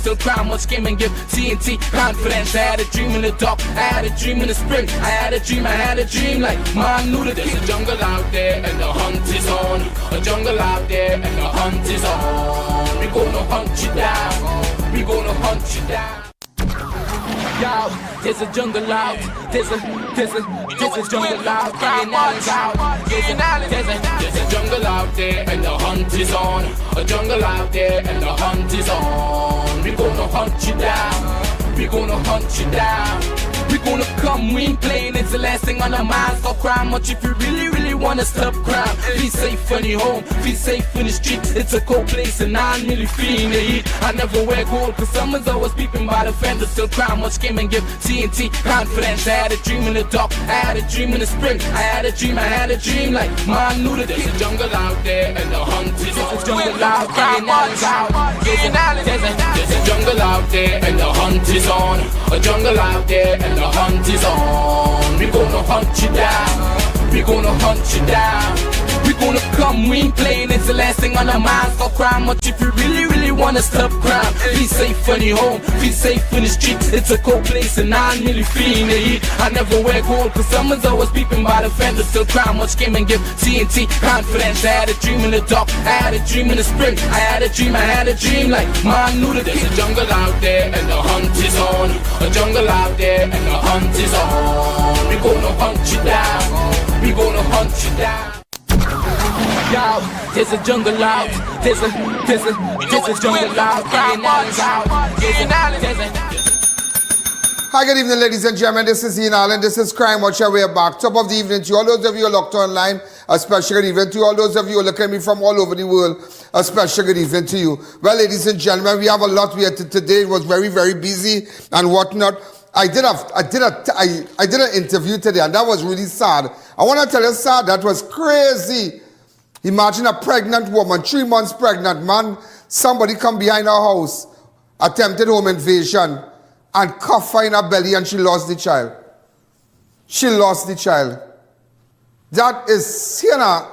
still cry much game and give TNT confidence. I had a dream in the dark, I had a dream in the spring. I had a dream like man knew that there's a jungle out there and the hunt is on. A jungle out there and the hunt is on. We gonna hunt you down, we gonna hunt you down. Yo, there's a jungle out, there's a jungle out, Renalis out, there's a jungle out there and the hunt is on. A jungle out there and the hunt is on. We gonna hunt you down, we gonna hunt you down. We gonna come, we ain't playing, it's the last thing on our minds. Stop crying much if you really wanna stop crime. Be safe when you're home, be safe in the streets. It's a cold place and I'm really feeling the heat. I never wear gold cause someone's always peeping by the fender. Still cry much game and give TNT confidence. I had a dream in the dark, I had a dream in the spring. I had a dream like man knew that there's a jungle out there and the hunt is on. There's a jungle out, Renalis out, there's a jungle out there and the hunt is on. A jungle out there and the hunt is on. We gonna hunt you down, we gonna hunt you down. We gonna come, we ain't playing, it's the last thing on our minds. Stop crying much if you really wanna stop crime. Be safe when you're home, be safe in the streets. It's a cold place and I'm really feeling the heat. I never wear gold cause someone's always peeping by the fender. Still cry much game and give TNT confidence. I had a dream in the dark, I had a dream in the spring. I had a dream like man knew that there's a jungle out there and the hunt is on. A jungle out there and the hunt is on. We gonna hunt you down, we gonna hunt you down. Yo, there's a jungle out, there's a jungle out, Renalis out, Hi, good evening, ladies and gentlemen. This is I.A.N. This is Crime Watch. We are back. Top of the evening to all those of you who are locked online. A special good evening to all those of you who are looking at me from all over the world. A special good evening to you. Well, ladies and gentlemen, we have a lot here today. It was very busy and whatnot. I did an interview today, and that was really sad. I want to tell you, sad, that was crazy. Imagine a pregnant woman, 3 months pregnant, man. Somebody come behind her house, attempted home invasion, and cuff her in her belly, and she lost the child. She lost the child. That is, you know,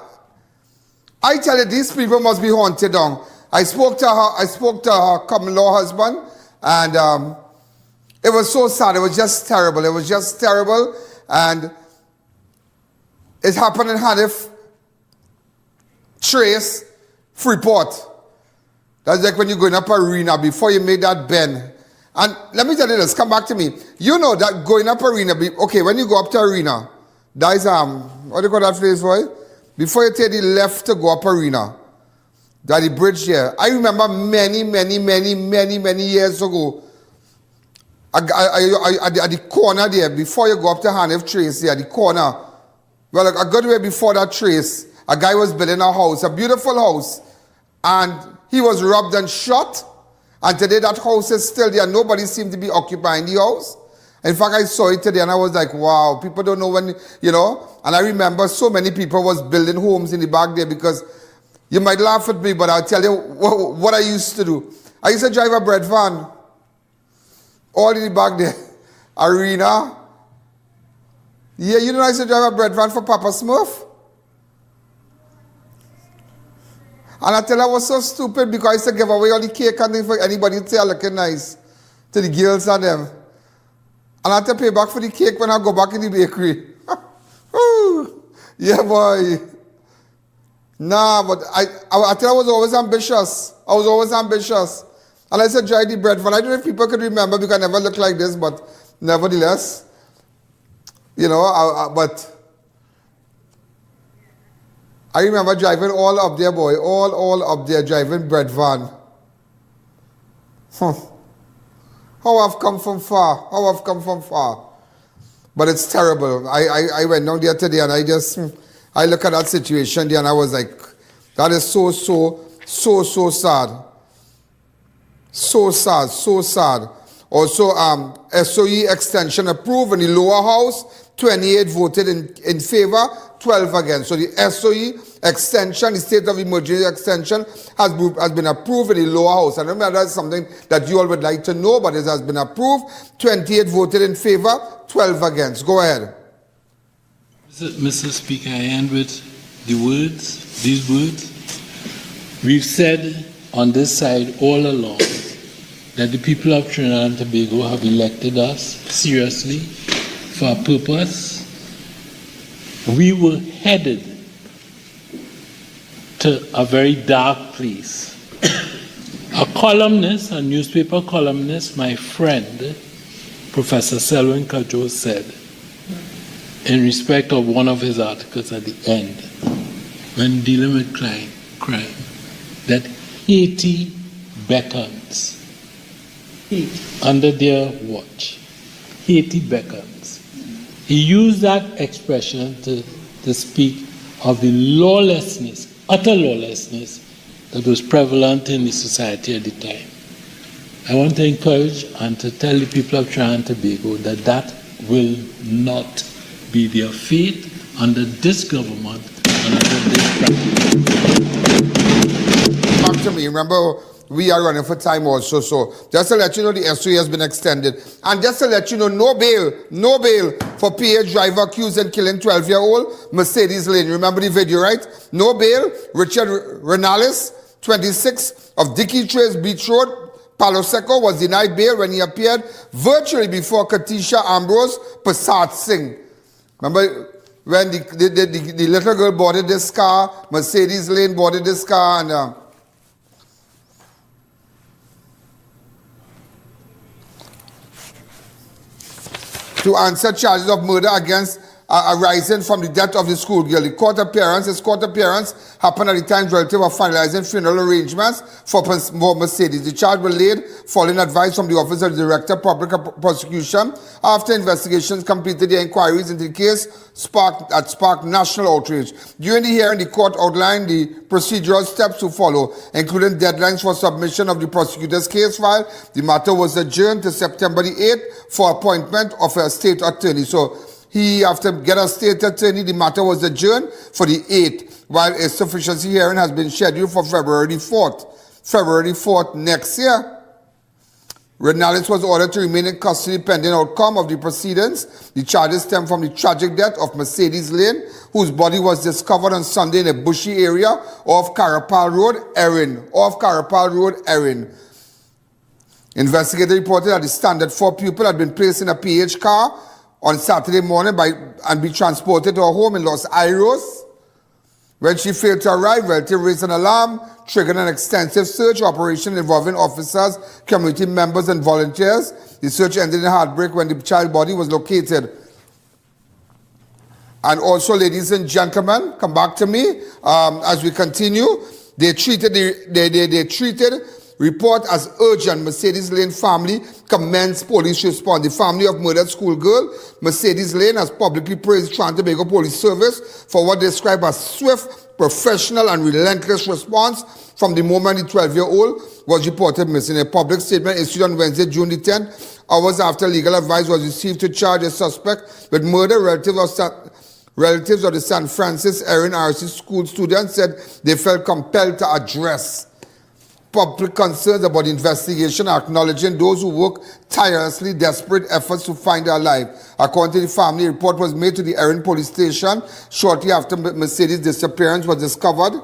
I tell you, these people must be haunted down. I spoke to her common-law husband, and it was so sad. It was just terrible. It was just terrible, and it happened in Hanif, Trace, Freeport. That's like when you go in up arena before you made that bend. And let me tell you this, come back to me. You know that going up arena, okay, when you go up to arena, that is, what do you call that place, boy? Before you take the left to go up arena, that the bridge there. I remember many years ago, at the corner there, before you go up to Hanif Trace there, the corner, well, a good way before that Trace, a guy was building a house, a beautiful house, and he was robbed and shot. And today that house is still there. Nobody seemed to be occupying the house. In fact, I saw it today and I was like, wow, people don't know when, you know. And I remember so many people was building homes in the back there, because you might laugh at me, but I'll tell you what I used to do. I used to drive a bread van all in the back there. Arena. Yeah, you know I used to drive a bread van for Papa Smurf. And I tell her I was so stupid because I used to give away all the cake and things for anybody to say looking nice to the girls and them. And I had to pay back for the cake when I go back in the bakery. Yeah, boy. Nah, but I tell her I was always ambitious. I was always ambitious. And I used to drive the bread van. I don't know if people could remember because I never looked like this, but nevertheless, you know, but I remember driving all up there, boy, all up there, driving bread van. How I've come from far, But it's terrible. I went down there today and I look at that situation there and I was like, that is so sad. So sad. Also, SOE extension approved in the lower house, 28 voted in favor, 12 against. So the SOE extension, the state of emergency extension, has been approved in the lower house. I don't know if that's something that you all would like to know, but it has been approved. 28 voted in favor, 12 against. Go ahead. Mr. Speaker, I end with these words. We've said on this side all along that the people of Trinidad and Tobago have elected us seriously for a purpose. We were headed to a very dark place. A columnist, a newspaper columnist, my friend, Professor Selwyn Cudjoe, said, in respect of one of his articles at the end, when dealing with crime, that Haiti beckons. Under their watch. Haiti beckons. He used that expression to speak of the lawlessness, utter lawlessness, that was prevalent in the society at the time. I want to encourage and to tell the people of Trinidad and Tobago that that will not be their fate under this government and under this practice. Back to me, remember, we are running for time also, so just to let you know, the SOE has been extended. And just to let you know, no bail for PA driver accused in killing 12-year-old Mercedez Layne. Remember the video, right? No bail. Richard Renalis, 26, of Dickie Trace Beach Road, Palo Seco, was denied bail when he appeared virtually before Kateisha Ambrose-Persadsingh. Remember when the little girl boarded this car, Mercedez Layne boarded this car, and to answer charges of murder against arising from the death of the schoolgirl. His court appearance happened at the time relative of finalizing funeral arrangements for Mercedes. The charge was laid following advice from the Office of the Director of Public Prosecution after investigations completed the inquiries into the case sparked national outrage. During the hearing, the court outlined the procedural steps to follow, including deadlines for submission of the prosecutor's case file. The matter was adjourned to September the 8th for appointment of a state attorney. So he, after get a state attorney, the matter was adjourned for the 8th, while a sufficiency hearing has been scheduled for February 4th. February 4th next year. Renalis was ordered to remain in custody pending outcome of the proceedings. The charges stem from the tragic death of Mercedez Layne, whose body was discovered on Sunday in a bushy area off Carapal Road, I.A.N. Investigators reported that the standard 4 pupil had been placed in a PH car on Saturday morning and be transported to her home in Los Airos. When she failed to arrive, relatives raised an alarm, triggering an extensive search operation involving officers, community members, and volunteers. The search ended in heartbreak when the child body was located. And also, ladies and gentlemen, come back to me as we continue. They treated report as urgent. Mercedez Layne family commends police response. The family of murdered schoolgirl Mercedez Layne has publicly praised Trinidad and Tobago Police Service for what they describe as swift, professional, and relentless response from the moment the 12-year-old was reported missing. A public statement issued on Wednesday, June the 10th, hours after legal advice was received to charge a suspect with murder. Relatives of the San Francis I.A.N. RC school students said they felt compelled to address public concerns about the investigation, acknowledging those who work tirelessly, desperate efforts to find her alive. According to the family, a report was made to the I.A.N. police station shortly after Mercedes' disappearance was discovered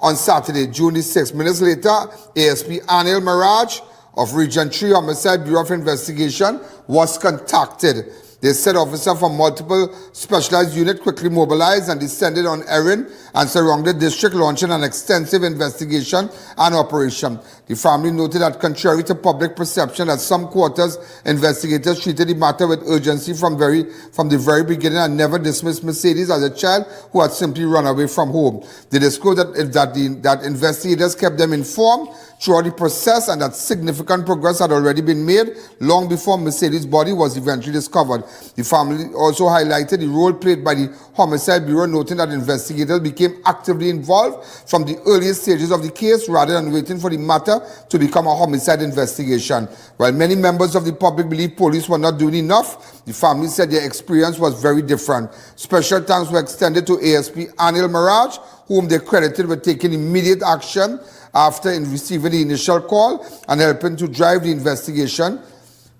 on Saturday, June the 6th. Minutes later, ASP Anil Maraj of Region 3 Homicide Bureau of Investigation was contacted. They said officers from multiple specialized units quickly mobilized and descended on I.A.N. and surrounded district, launching an extensive investigation and operation. The family noted that contrary to public perception, at some quarters, investigators treated the matter with urgency from the very beginning and never dismissed Mercedes as a child who had simply run away from home. They disclosed that investigators kept them informed throughout the process and that significant progress had already been made long before Mercedes' body was eventually discovered. The family also highlighted the role played by the Homicide Bureau, noting that investigators became actively involved from the earliest stages of the case rather than waiting for the matter to become a homicide investigation. While many members of the public believe police were not doing enough, the family said their experience was very different. Special thanks were extended to ASP Anil Maraj, whom they credited with taking immediate action after receiving the initial call and helping to drive the investigation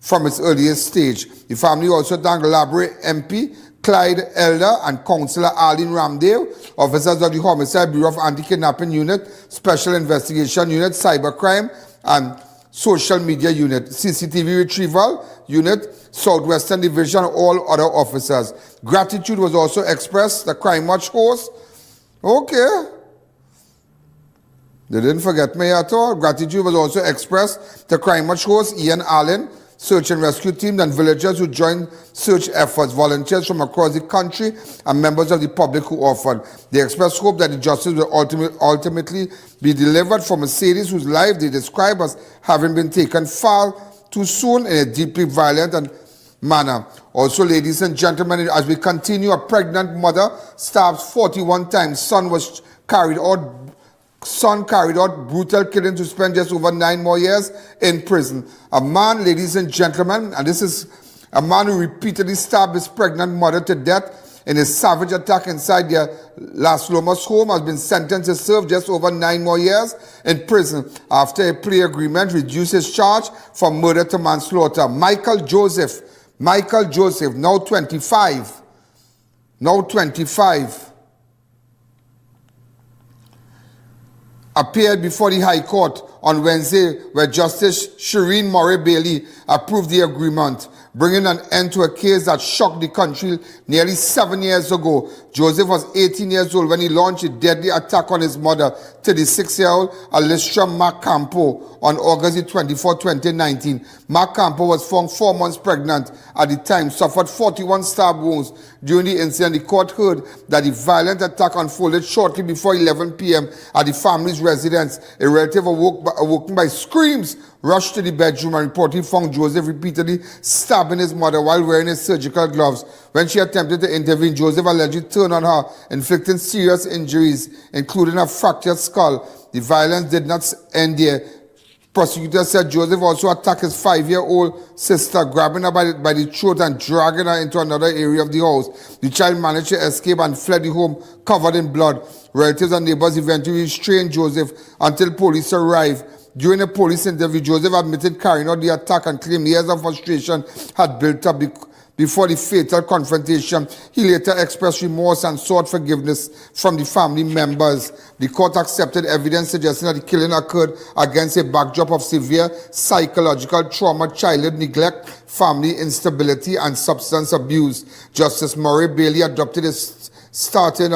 from its earliest stage. The family also thanked Robbery MP Clyde Elder and Councillor Arlene Ramdale, officers of the Homicide Bureau of Anti-Kidnapping Unit, Special Investigation Unit, Cybercrime, and Social Media Unit, CCTV Retrieval Unit, Southwestern Division, all other officers. Gratitude was also expressed, the Crime Watch host. Okay. They didn't forget me at all. Gratitude was also expressed, the Crime Watch host, I.A.N, search and rescue team, and villagers who joined search efforts, volunteers from across the country, and members of the public who offered. They expressed hope that the justice will ultimately be delivered for Mercedes, whose life they describe as having been taken far too soon in a deeply violent manner. Also, ladies and gentlemen, as we continue, a pregnant mother stabbed 41 times. Son carried out brutal killing to spend just over 9 more years in prison. A man, ladies and gentlemen, and this is a man who repeatedly stabbed his pregnant mother to death in a savage attack inside their Las Lomas home, has been sentenced to serve just over 9 more years in prison after a plea agreement reduced his charge from murder to manslaughter. Michael Joseph, now 25, appeared before the High Court on Wednesday, where Justice Shireen Murray Bailey approved the agreement, bringing an end to a case that shocked the country nearly 7 years ago. Joseph was 18 years old when he launched a deadly attack on his mother, 36-year-old Alistra Macampo, on August 24, 2019. Macampo was found 4 months pregnant at the time, suffered 41 stab wounds. During the incident, the court heard that the violent attack unfolded shortly before 11 p.m. at the family's residence. A relative awoken by screams rushed to the bedroom and reportedly found Joseph repeatedly stabbing his mother while wearing his surgical gloves. When she attempted to intervene, Joseph allegedly turned on her, inflicting serious injuries, including a fractured skull. The violence did not end there. Prosecutors said Joseph also attacked his 5-year-old sister, grabbing her by the throat and dragging her into another area of the house. The child managed to escape and fled the home covered in blood. Relatives and neighbors eventually restrained Joseph until police arrived. During a police interview, Joseph admitted carrying out the attack and claimed years of frustration had built up before the fatal confrontation. He later expressed remorse and sought forgiveness from the family members. The court accepted evidence suggesting that the killing occurred against a backdrop of severe psychological trauma, childhood neglect, family instability, and substance abuse. Justice Murray Bailey adopted a starting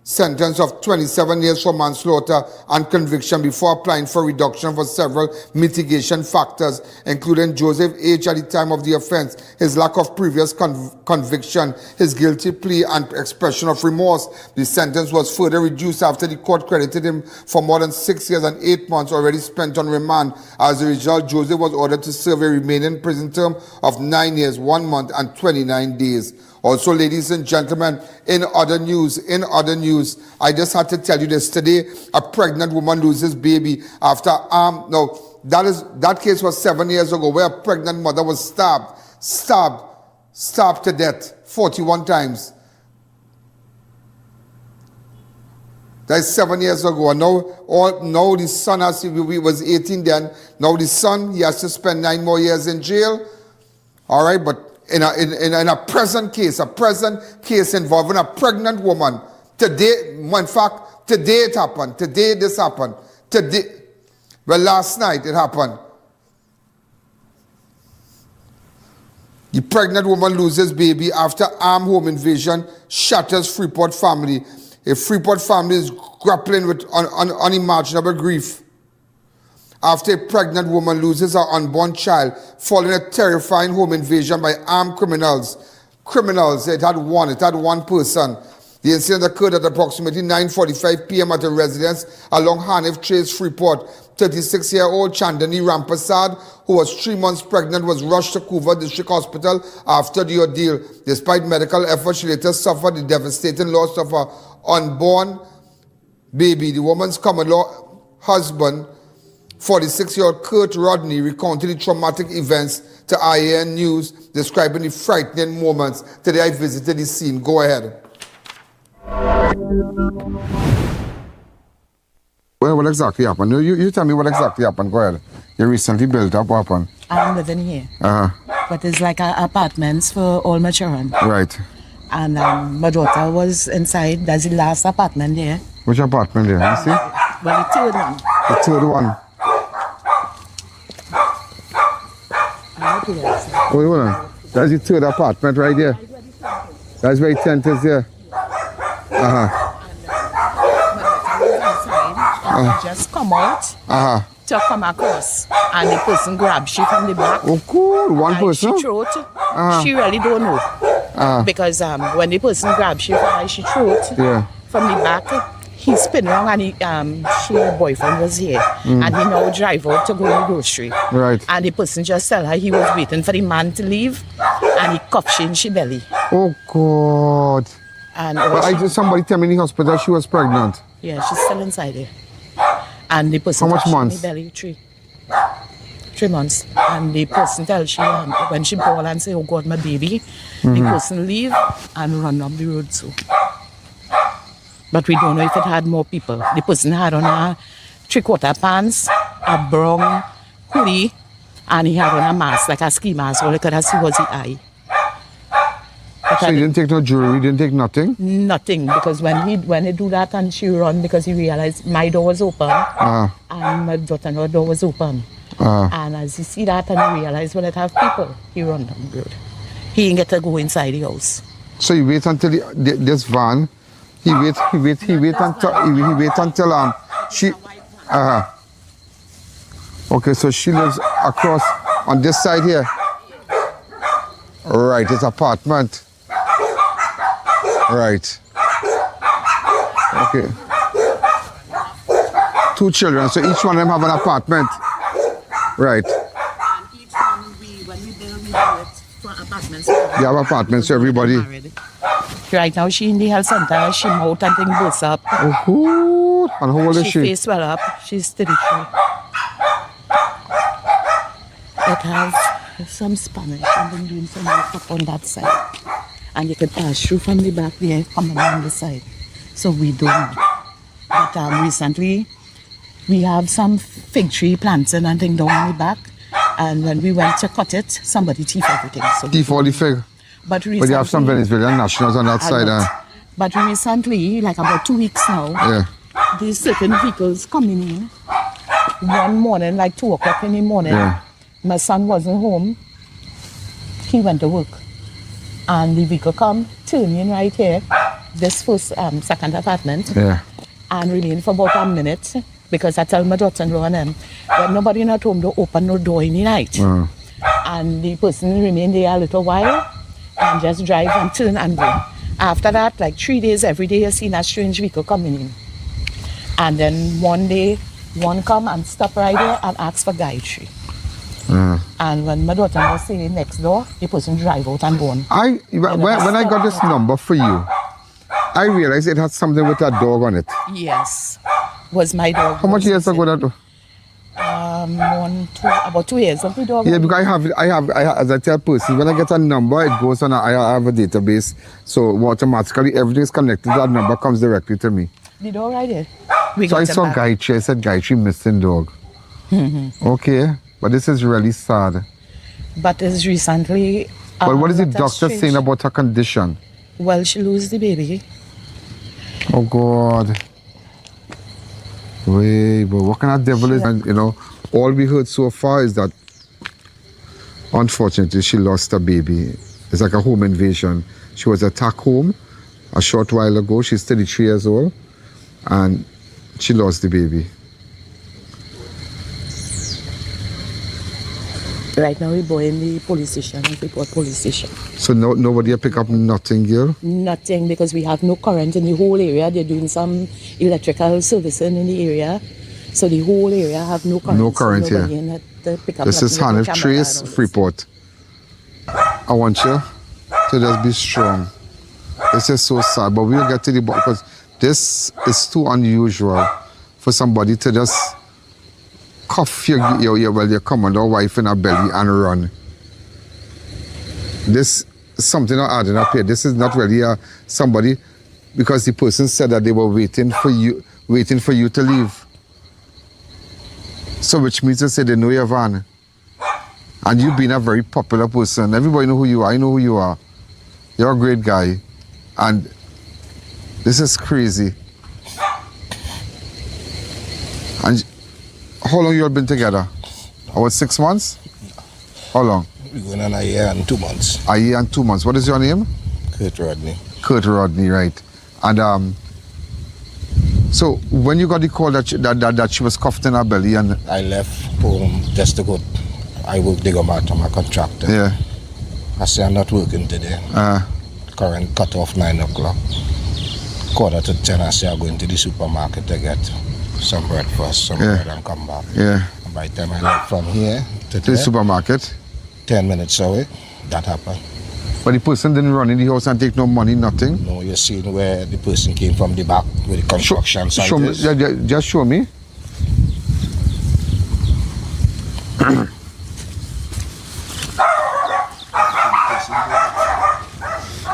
sentence of 27 years for manslaughter and conviction before applying for reduction for several mitigation factors, including Joseph's age at the time of the offense, his lack of previous conviction, his guilty plea, and expression of remorse. The sentence was further reduced after the court credited him for more than 6 years and 8 months already spent on remand. As a result, Joseph was ordered to serve a remaining prison term of 9 years, 1 month, and 29 days. Also, ladies and gentlemen, in other news, I just had to tell you this. Today, a pregnant woman loses baby after that case was 7 years ago, where a pregnant mother was stabbed to death 41 times. That's 7 years ago. And now the son he was 18 then. Now the son, he has to spend 9 more years in jail. All right, but in a present case involving a pregnant woman. Today, in fact, today it happened. Today this happened. Last night it happened. The pregnant woman loses baby after armed home invasion shatters Freeport family. A Freeport family is grappling with unimaginable grief after a pregnant woman loses her unborn child following a terrifying home invasion by armed criminals. It had one person. The incident occurred at approximately 9:45 p.m. at a residence along Hanif Trace, Freeport. 36-year-old Chandani Rampersad, who was 3 months pregnant, was rushed to Couva District Hospital after the ordeal. Despite medical efforts, she later suffered the devastating loss of her unborn baby. The woman's common-law husband, 46-year-old Kurt Rodney, recounted the traumatic events to I.A.N. News, describing the frightening moments. Today I visited the scene. Go ahead. Well, what exactly happened? You tell me what exactly happened. Go ahead. You recently built up. What happened? I'm living here. But it's like apartments for all my children. Right. And my daughter was inside. That's the last apartment there. Which apartment there? You see? Well, the third one. The third one. Yes. Wait, hold on. That's the third apartment right there. That's where the tent is there. Just come out Uh-huh. to come across, and the person grabs she from the back. Oh, cool. One And person? she throat. She really don't know. Because when the person grabs she from she throat Yeah. from the back, he spin around and she her boyfriend was here. And he now drive out to go to the grocery. Right. And the person just tell her he was waiting for the man to leave, and he cuffed she in she belly. Oh, God. And But somebody tell me in the hospital she was pregnant. yeah, she's still inside there. And the person How much touched she in months? the belly, 3 months. And the person tell she when she bawl and say, "Oh God, my baby," the person leave and run up the road too. But we don't know if it had more people. The person had on a 3/4 pants, a brown hoodie, and he had on a mask, like a ski mask. All you could see was the eye. But So he didn't take no jewelry, didn't take nothing? nothing, because when he do that and she run, because he realized my door was open and my daughter-in-law door was open. And as he see that and he realized, well, it have people, he run down the road. He didn't get to go inside the house. So you wait until this van, he wait until she okay, so she lives across on this side here. Right, it's apartment. Right. Okay. 2 children, so each one of them have an apartment. Right. And each one, when we build it for apartments. They have apartments for everybody. Right now, she in the health center, she mouth and thing boots up. Oh, cool. And how old is She she? face well up, she's 33. It has some Spanish and then doing some work up on that side. And you can pass through from the back there, coming on the side. So we don't know. But recently, we have some fig tree planting and thing down on the back. And when we went to cut it, somebody thief everything. So Thief all the fig. But But you have some Venezuelan nationals on that side. But recently, like about 2 weeks now, Yeah. these certain vehicles coming in. One morning, like 2 o'clock in the morning, Yeah. my son wasn't home. He went to work. And the vehicle come, turn in right here, this second apartment, Yeah. and remain for about a minute, because I tell my daughter-in-law and them, that nobody not home to open no door in the night. And the person remained there a little while, and just drive and turn and go. After that, like 3 days, every day, I seen a strange vehicle coming in. And then one day, one come and stop right there and ask for Gayatri. And when my daughter was saying next door, the person drive out and go on. When I got this number for you, I realized it had something with a dog on it. Yes, was my dog. How much years ago that was? About 2 years of the dog. Yeah, because I have, as I tell persons, when I get a number, it goes on, I have a database. So automatically, everything is connected. That number comes directly to me. The dog right there. So I saw Gayatri, I said, Gayatri missing dog. Okay, but this is really sad. But it's recently... But what is the that's doctor strange. saying about her condition? Well, she lose the baby. Oh, God. Wait, but what kind of devil is... And, you know, all we heard so far is that, unfortunately, she lost her baby. It's like a home invasion. She was attacked home a short while ago. She's 33 years old. And she lost the baby. Right now, we're going the police station, report police station. So nobody pick up nothing, girl? Nothing, because we have no current in the whole area. They're doing some electrical servicing in the area. So the whole area have no current. No current so here. Pick up This is nothing with Hanif no Trace, camera and all Freeport. I want you to just be strong. This is so sad, but we'll get to the bottom, because this is too unusual for somebody to just cuff your commodore wife in her belly and run. This is something not adding up here. This is not really somebody, because the person said that they were waiting for you to leave. So which means to say they know your van. And you've been a very popular person. Everybody know who you are. I know who you are. You're a great guy. And this is crazy. And how long you all been together? About 6 months? How long? We're going on a year and 2 months. A year and 2 months. What is your name? Kurt Rodney. Kurt Rodney, right. And so when you got the call that she was cuffed in her belly and... I left home just to go. I work Digomart, I'm a contractor. Yeah. I say I'm not working today. Current cut off 9 o'clock. 9:45, I say I'm going to the supermarket to get some breakfast, some bread and come back. Yeah. And by the time I left from here to the supermarket, 10 minutes away, that happened. But the person didn't run in the house and take no money, nothing? No, you're seeing where the person came from the back, where the construction site is. Just show me.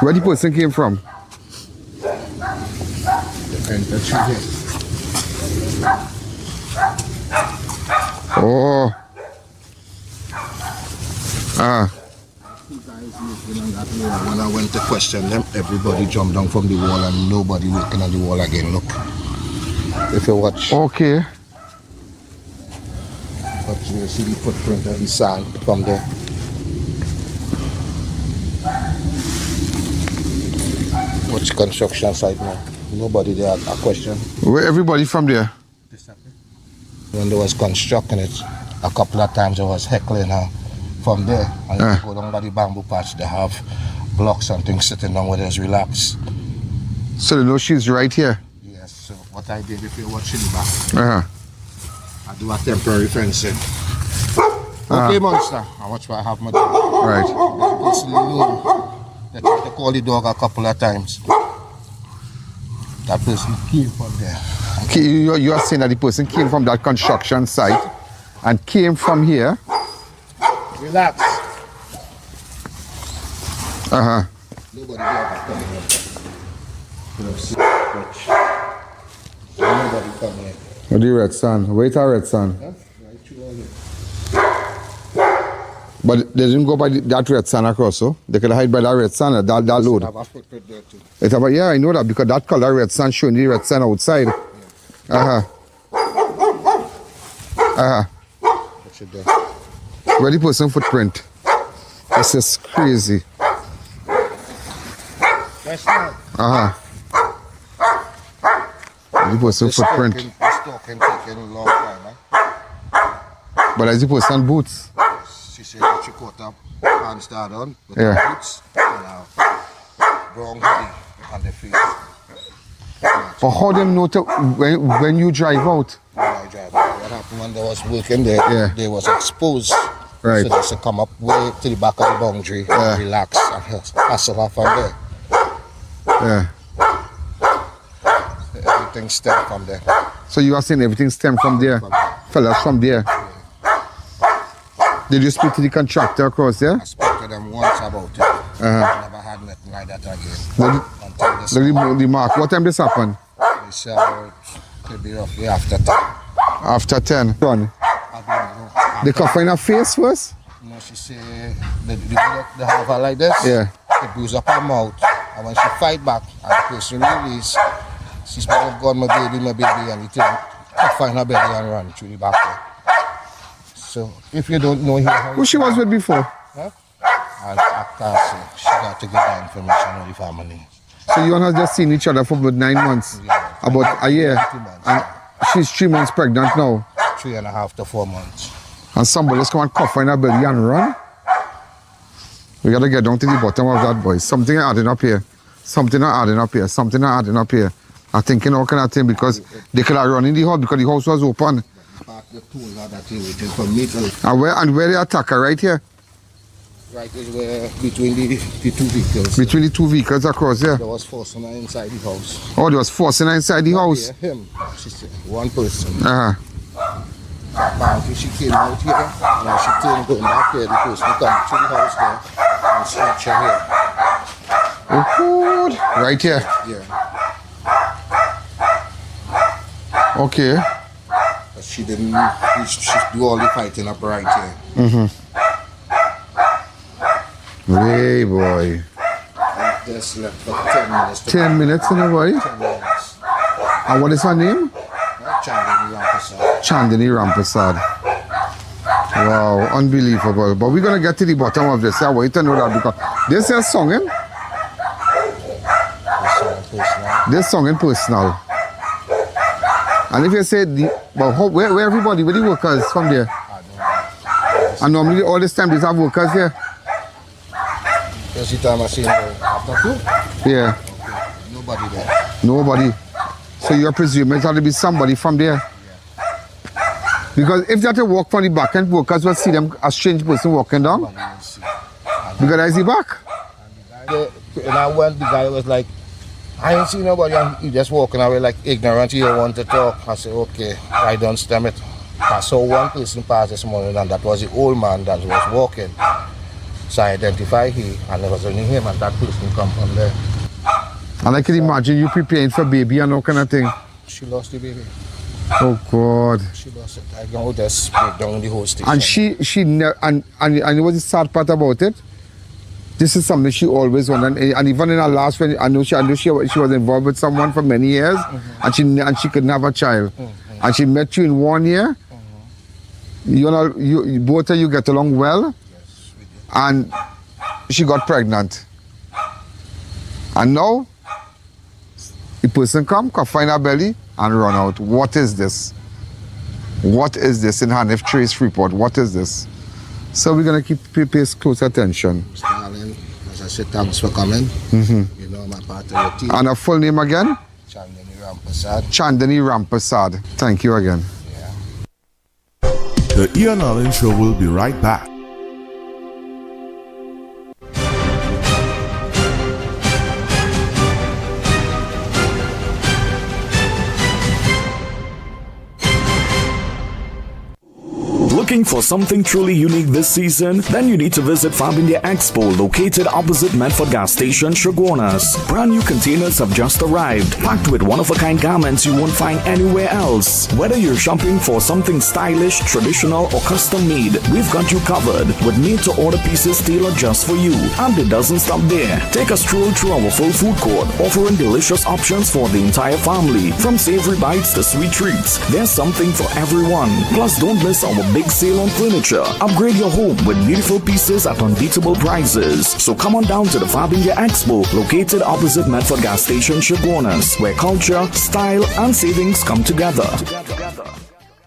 Where the person came from? Oh. When I went to question them, everybody jumped down from the wall and nobody working on the wall again. Look, if you watch. Okay. But you see the footprint of the sand from there. Watch construction site now. Nobody there a question. Where everybody from there? When they was constructing it, a couple of times I was heckling her from there. And you go down by the bamboo patch, they have blocks and things sitting down where there's relaxed. So they know she's right here? Yes, so what I did, if you're watching the back, I do a temporary fencing. Okay, monster, I watch what I have my dog. Right. They tried to call the dog a couple of times. That person came from there. Okay, you are saying that the person came from that construction site and came from here? Relax. Nobody there coming up. Nobody coming in. What do you red sun? Wait a red sun. Right through all here. But they didn't go by that red sun across, so they could hide by that red sun, that load. Have a footprint there too. Yeah, I know that because that color red sun showing the red sun outside. What's it there? Where the person footprint? This is crazy. That's not. The person footprint. This talking taking a long time, But as the person boots. She said that she caught up and started on with the boots and a brown hoodie on the face. But how them know to, when you drive out? When I drive out, what happened when they was working there, they was exposed. Right. So they should come up way to the back of the boundary and relax and hustle off from there. Everything stemmed from there. So you are saying everything stemmed from there? Fellas from there? Did you speak to the contractor across there? I spoke to them once about it. I never had nothing like that again. The mark. What time this happened? They said it could be roughly after 10. After 10. Done. They cough in her face first? No, she said they have her like this. Yeah. They bruise up her mouth. And when she fight back and the person release, she said, oh God, my baby, and he cough in her belly and run through the back there. So if you don't know here, who she was with before? Huh? She got to get that information on the family. So you and her just seen each other for about 9 months? Yeah, about a year? 2 months. And she's 3 months pregnant now? 3.5 to 4 months. And somebody just come and cough in her belly and run? We gotta get down to the bottom of that, boy. Something adding up here. Something adding up here. Something adding up here. I'm thinking all kind of thing because they could have run in the house because the house was open. And where the attacker, right here? Right is where between the two vehicles. Between the two vehicles across there? There was forcing her inside the house. Oh, there was forcing her inside the house? Yeah, him. She said, one person. Apparently she came out here and when she turned going back here, the person come to the house there and snatch her here. Oh, good. Right here? Yeah. Okay. But she didn't, she do all the fighting up right here. Hey, boy. Just left for 10 minutes. 10 minutes, in a boy? 10 minutes. And what is her name? Chandini Rampersad. Chandini Rampersad. Wow, unbelievable. But we're going to get to the bottom of this. I want you to know that because this is song, eh? This song in personal. And if you say, where everybody, where the workers from there? And normally all this time, there's have workers here? That's the time I see after 2? Yeah. Okay. Nobody there. Nobody. So you're presuming it had to be somebody from there? Because if that walk from the back end, workers will see them a strange person walking down. Because that's the back. And I went, the guy was like, I ain't seen nobody, and he just walking away like ignorant. He don't want to talk. I said, okay, I don't stem it. I saw one person pass this morning, and that was the old man that was walking. So I identified him, and it was only him, and that person come from there. And I can imagine you preparing for baby and all kind of thing. She lost the baby. Oh God. She lost it. I don't just break down the whole station. And she never, and what's the sad part about it? This is something she always wanted, and even in her last, when I know she was involved with someone for many years, and she couldn't have a child, and she met you in 1 year. You both of you get along well, Yes, we did. and she got pregnant, and now the person come find her belly and run out. What is this? What is this in Hanif Trace report? What is this? So we're gonna pay close attention. Darling, as I said, thanks for coming. You know, my part of your team. And her full name again? Chandani Rampersad. Chandani Rampersad. Thank you again. The I.A.N show will be right back. Looking for something truly unique this season? Then you need to visit Fab India Expo, located opposite Medford Gas Station, Shogunas. Brand new containers have just arrived, packed with one-of-a-kind garments you won't find anywhere else. Whether you're shopping for something stylish, traditional, or custom-made, we've got you covered with made-to-order pieces tailored just for you. And it doesn't stop there. Take a stroll through our full food court, offering delicious options for the entire family. From savory bites to sweet treats, there's something for everyone. Plus, don't miss our big sale on furniture. Upgrade your home with beautiful pieces at unbeatable prices. So come on down to the Fab India Expo, located opposite Medford Gas Station, Shogunas, where culture, style, and savings come together.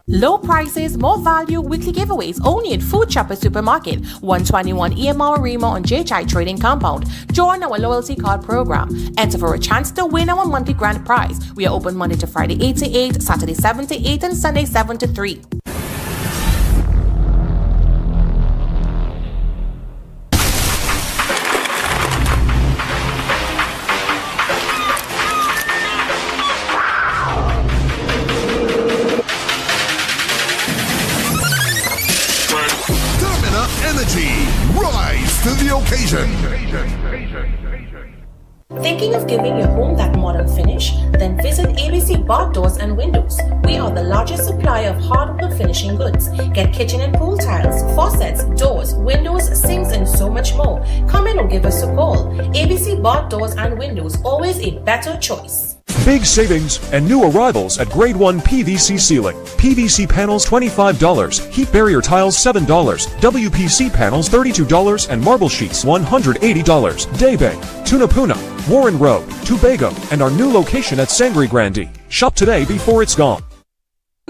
Low prices, more value, weekly giveaways only at Food Chopper Supermarket, 121 EMR Rima on JHI Trading Compound. Join our loyalty card program. Enter for a chance to win our monthly grand prize. We are open Monday to Friday 8 to 8, Saturday 7 to 8, and Sunday 7 to 3. Rise to the occasion. Thinking of giving your home that modern finish? Then visit ABC Bar Doors and Windows. We are the largest supplier of hardwood finishing goods. Get kitchen and pool tiles, faucets, doors, windows, sinks, and so much more. Come in or give us a call. ABC Bar Doors and Windows, always a better choice. Big savings and new arrivals at Grade 1 PVC Ceiling. PVC panels $25, heat barrier tiles $7, WPC panels $32, and marble sheets $180. Daybay, Tunapuna, Warren Road, Tobago, and our new location at Sangre Grande. Shop today before it's gone.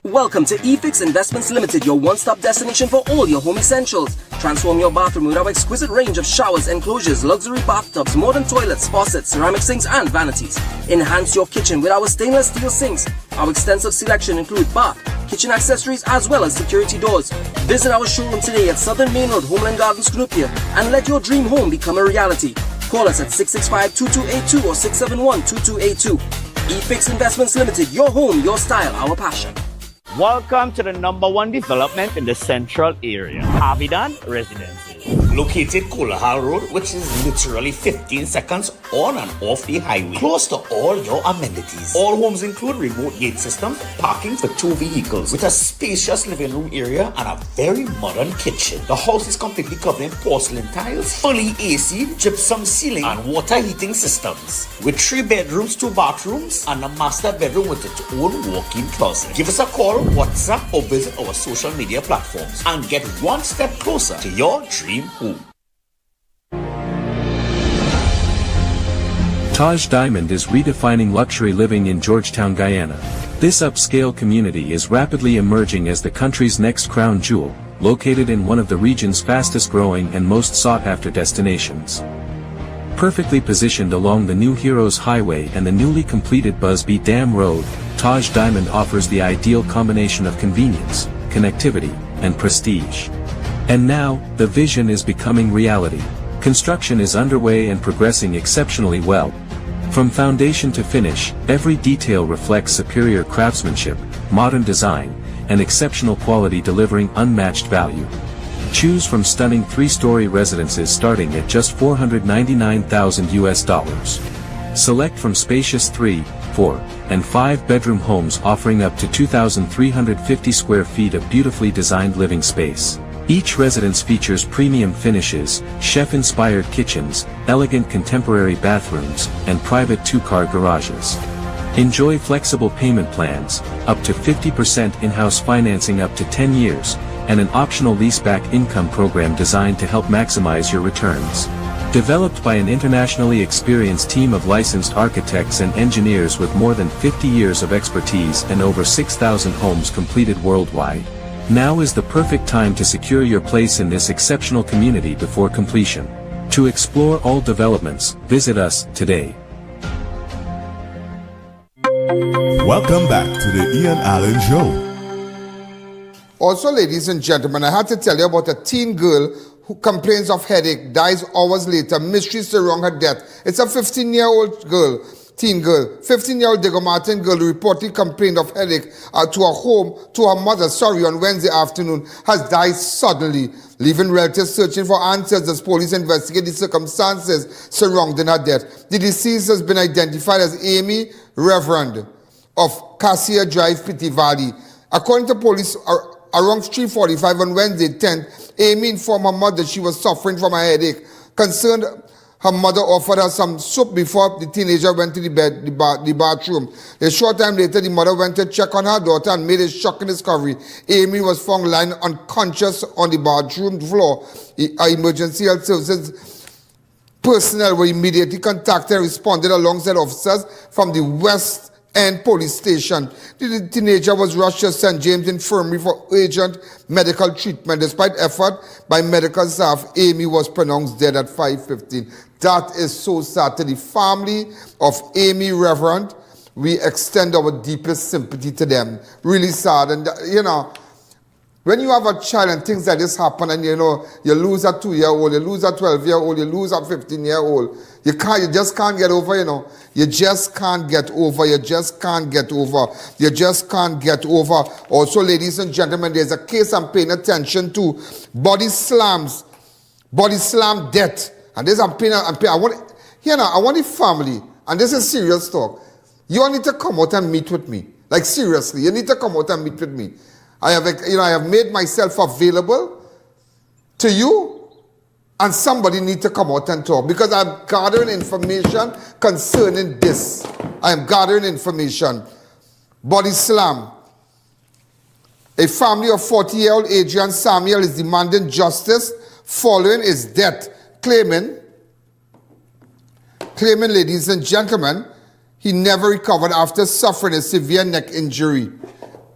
Welcome to eFix Investments Limited, your one-stop destination for all your home essentials. Transform your bathroom with our exquisite range of showers, enclosures, luxury bathtubs, modern toilets, faucets, ceramic sinks, and vanities. Enhance your kitchen with our stainless steel sinks. Our extensive selection includes bath, kitchen accessories, as well as security doors. Visit our showroom today at Southern Main Road, Homeland Gardens, Cunupia, and let your dream home become a reality. Call us at 665-2282 or 671-2282. eFix Investments Limited, your home, your style, our passion. Welcome to the #1 development in the central area, I.A.N Residences. Located Kulahal Road, which is literally 15 seconds on and off the highway, close to all your amenities. All homes include remote gate systems, parking for 2 vehicles, with a spacious living room area and a very modern kitchen. The house is completely covered in porcelain tiles, fully AC, gypsum ceiling, and water heating systems, with 3 bedrooms, 2 bathrooms, and a master bedroom with its own walk-in closet. Give us a call, WhatsApp, or visit our social media platforms and get one step closer to your dream home. Taj Diamond is redefining luxury living in Georgetown, Guyana. This upscale community is rapidly emerging as the country's next crown jewel, located in one of the region's fastest growing and most sought-after destinations. Perfectly positioned along the New Heroes Highway and the newly completed Busby Dam Road, Taj Diamond offers the ideal combination of convenience, connectivity, and prestige. And now, the vision is becoming reality. Construction is underway and progressing exceptionally well. From foundation to finish, every detail reflects superior craftsmanship, modern design, and exceptional quality, delivering unmatched value. Choose from stunning 3-story residences starting at just $499,000. Select from spacious 3, 4, and 5-bedroom homes offering up to 2,350 square feet of beautifully designed living space. Each residence features premium finishes, chef-inspired kitchens, elegant contemporary bathrooms, and private 2-car garages. Enjoy flexible payment plans, up to 50% in-house financing up to 10 years, and an optional leaseback income program designed to help maximize your returns. Developed by an internationally experienced team of licensed architects and engineers with more than 50 years of expertise and over 6,000 homes completed worldwide. Now is the perfect time to secure your place in this exceptional community before completion. To explore all developments, visit us today. Welcome back to the Ian Allen Show. Also, ladies and gentlemen, I had to tell you about a teen girl who complains of headache, dies hours later, mysteries surround her death. It's a 15-year-old girl, teen girl. 15-year-old Diego Martin girl who reportedly complained of headache to her mother, on Wednesday afternoon, has died suddenly, leaving relatives searching for answers as police investigate the circumstances surrounding her death. The deceased has been identified as Amy Reverend of Cassia Drive, Pity Valley. According to police, around 3:45 on Wednesday 10th, Amy informed her mother she was suffering from a headache. Concerned, her mother offered her some soup before the teenager went to the bathroom. A short time later, the mother went to check on her daughter and made a shocking discovery. Amy was found lying unconscious on the bathroom floor. Emergency health services personnel were immediately contacted and responded alongside officers from the West End police station. The teenager was rushed to St. James Infirmary for urgent medical treatment. Despite effort by medical staff, Amy was pronounced dead at 5:15. That is so sad. To the family of Amy Reverend, we extend our deepest sympathy to them. Really sad. And when you have a child and things like this happen, and you lose a 2-year-old, you lose a 12-year-old, you lose a 15-year-old, you just can't get over, You just can't get over. You just can't get over. You just can't get over. Also, ladies and gentlemen, there's a case I'm paying attention to. Body slam death. And this I want the family, and this is serious talk. You all need to come out and meet with me. Like seriously, you need to come out and meet with me. I have made myself available to you, and somebody need to come out and talk, because I'm gathering information concerning this. I am gathering information. Body slam. A family of 40-year-old Adrian Samuel is demanding justice following his death, claiming, ladies and gentlemen, he never recovered after suffering a severe neck injury.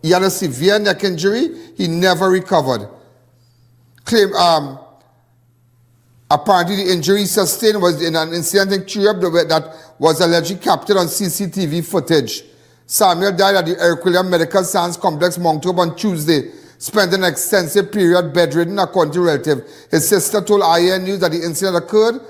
He had a severe neck injury. He never recovered. Apparently the injury sustained was in an incident in Trinidad that was allegedly captured on CCTV footage. Samuel died at the Herculean Medical Science Complex, Moncton, on Tuesday. Spent an extensive period bedridden, according to relative. His sister told I.A.N. News that the incident occurred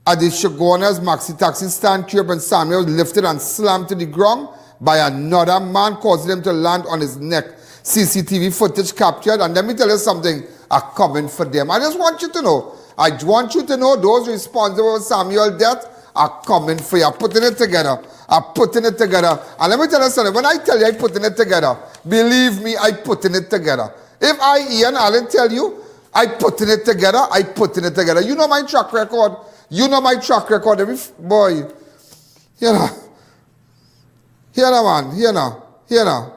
at the Shoguna's Maxi Taxi stand curb, and Samuel was lifted and slammed to the ground by another man, causing him to land on his neck. CCTV footage captured, and let me tell you something, are coming for them. I just want you to know. I want you to know those responsible for Samuel's death are coming for you. I'm putting it together. I'm putting it together. And let me tell you something. When I tell you I'm putting it together, believe me, I'm putting it together. If I, Ian Allen, tell you, I'm putting it together, I'm putting it together. You know my track record. You know my track record. Boy, you know. Here now, man. Here now. Here now.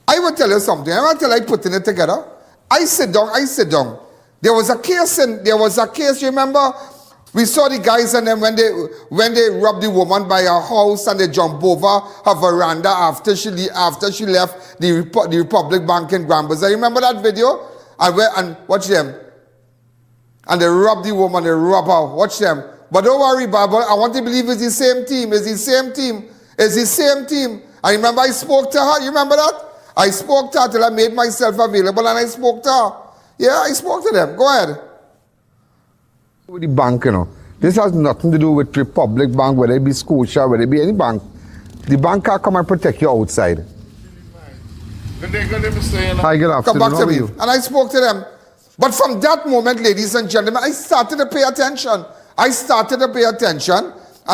I will tell you something. I will tell you I'm putting it together. I sit down. There was a case, you remember? We saw the guys and them when they robbed the woman by her house and they jumped over her veranda after she left the Republic Bank in Granville. You remember that video? And watch them. And they robbed the woman, they robbed her. Watch them. But don't worry, Baba. I want to believe it's the same team. It's the same team. It's the same team. I remember I spoke to her. You remember that? I spoke to her till I made myself available and I spoke to her. Yeah, I spoke to them. Go ahead. With the bank, you know. This has nothing to do with Republic Bank, whether it be Scotia, whether it be any bank. The bank can come and protect you outside. Hi, good afternoon. Come back to me. You? And I spoke to them. But from that moment, ladies and gentlemen, I started to pay attention. And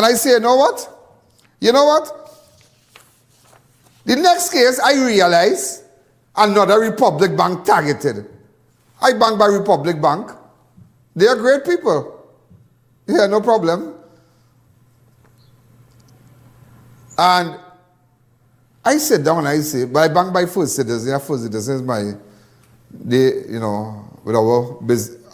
I say, you know what? You know what? The next case, I realized another Republic Bank targeted. I bank by Republic Bank. They are great people. Yeah, no problem. And I sit down and I say, but I bank by First Citizens. Yeah, First Citizens is with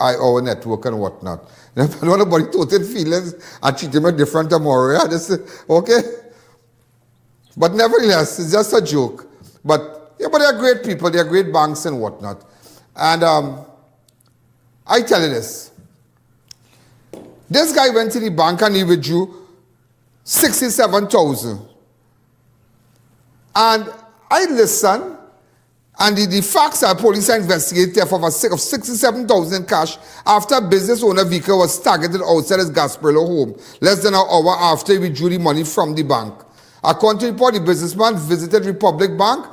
our network and whatnot. I don't want nobody total feelings and treat them different tomorrow. Yeah, okay? But nevertheless, it's just a joke. But they are great people. They are great banks and whatnot. And I tell you this. This guy went to the bank and he withdrew 67,000. And I listened, and the facts are police investigated theft of 67,000 cash after a business owner vehicle was targeted outside his Gasparilla home less than an hour after he withdrew the money from the bank. According to the report, the businessman visited Republic Bank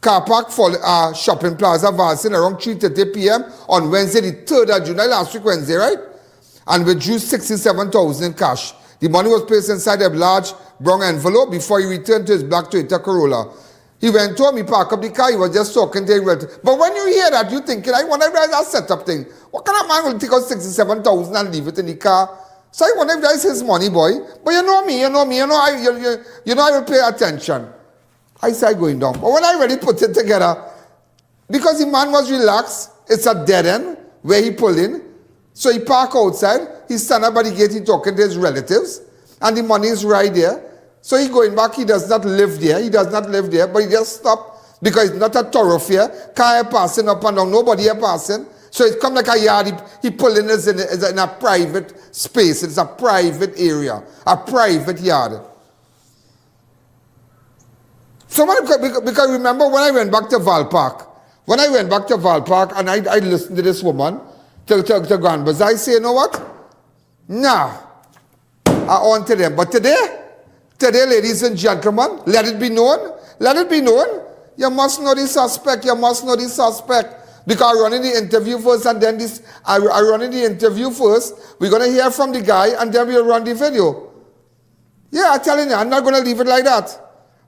car park for shopping plaza Valsin around 3:30 p.m. on Wednesday, the 3rd of July, last week Wednesday, right? And withdrew 67,000 cash. The money was placed inside a large brown envelope before he returned to his black Toyota Corolla. He went home, he parked up the car, he was just talking to his relative. But when you hear that, you're thinking, I wonder if that's a setup thing. What kind of man will take out 67,000 and leave it in the car? So I wonder if that's his money, boy. But you know me, I will pay attention. I started going down. But when I already put it together, because the man was relaxed, it's a dead end where he pulled in. So he parked outside, he stand up by the gate, he talking to his relatives, and the money is right there. So he going back, he does not live there, but he just stopped because it's not a thoroughfare. Car passing up and down, nobody here passing. So it come like a yard, he pull in in a private space, it's a private area, a private yard. So because remember when I went back to Val Park, and I listened to this woman, to Grand Bazaar, I say, you know what? Nah, I on to them. But today, ladies and gentlemen, let it be known, you must know the suspect, Because I run in the interview first, and then we're going to hear from the guy, and then we'll run the video. Yeah, I'm telling you, I'm not going to leave it like that.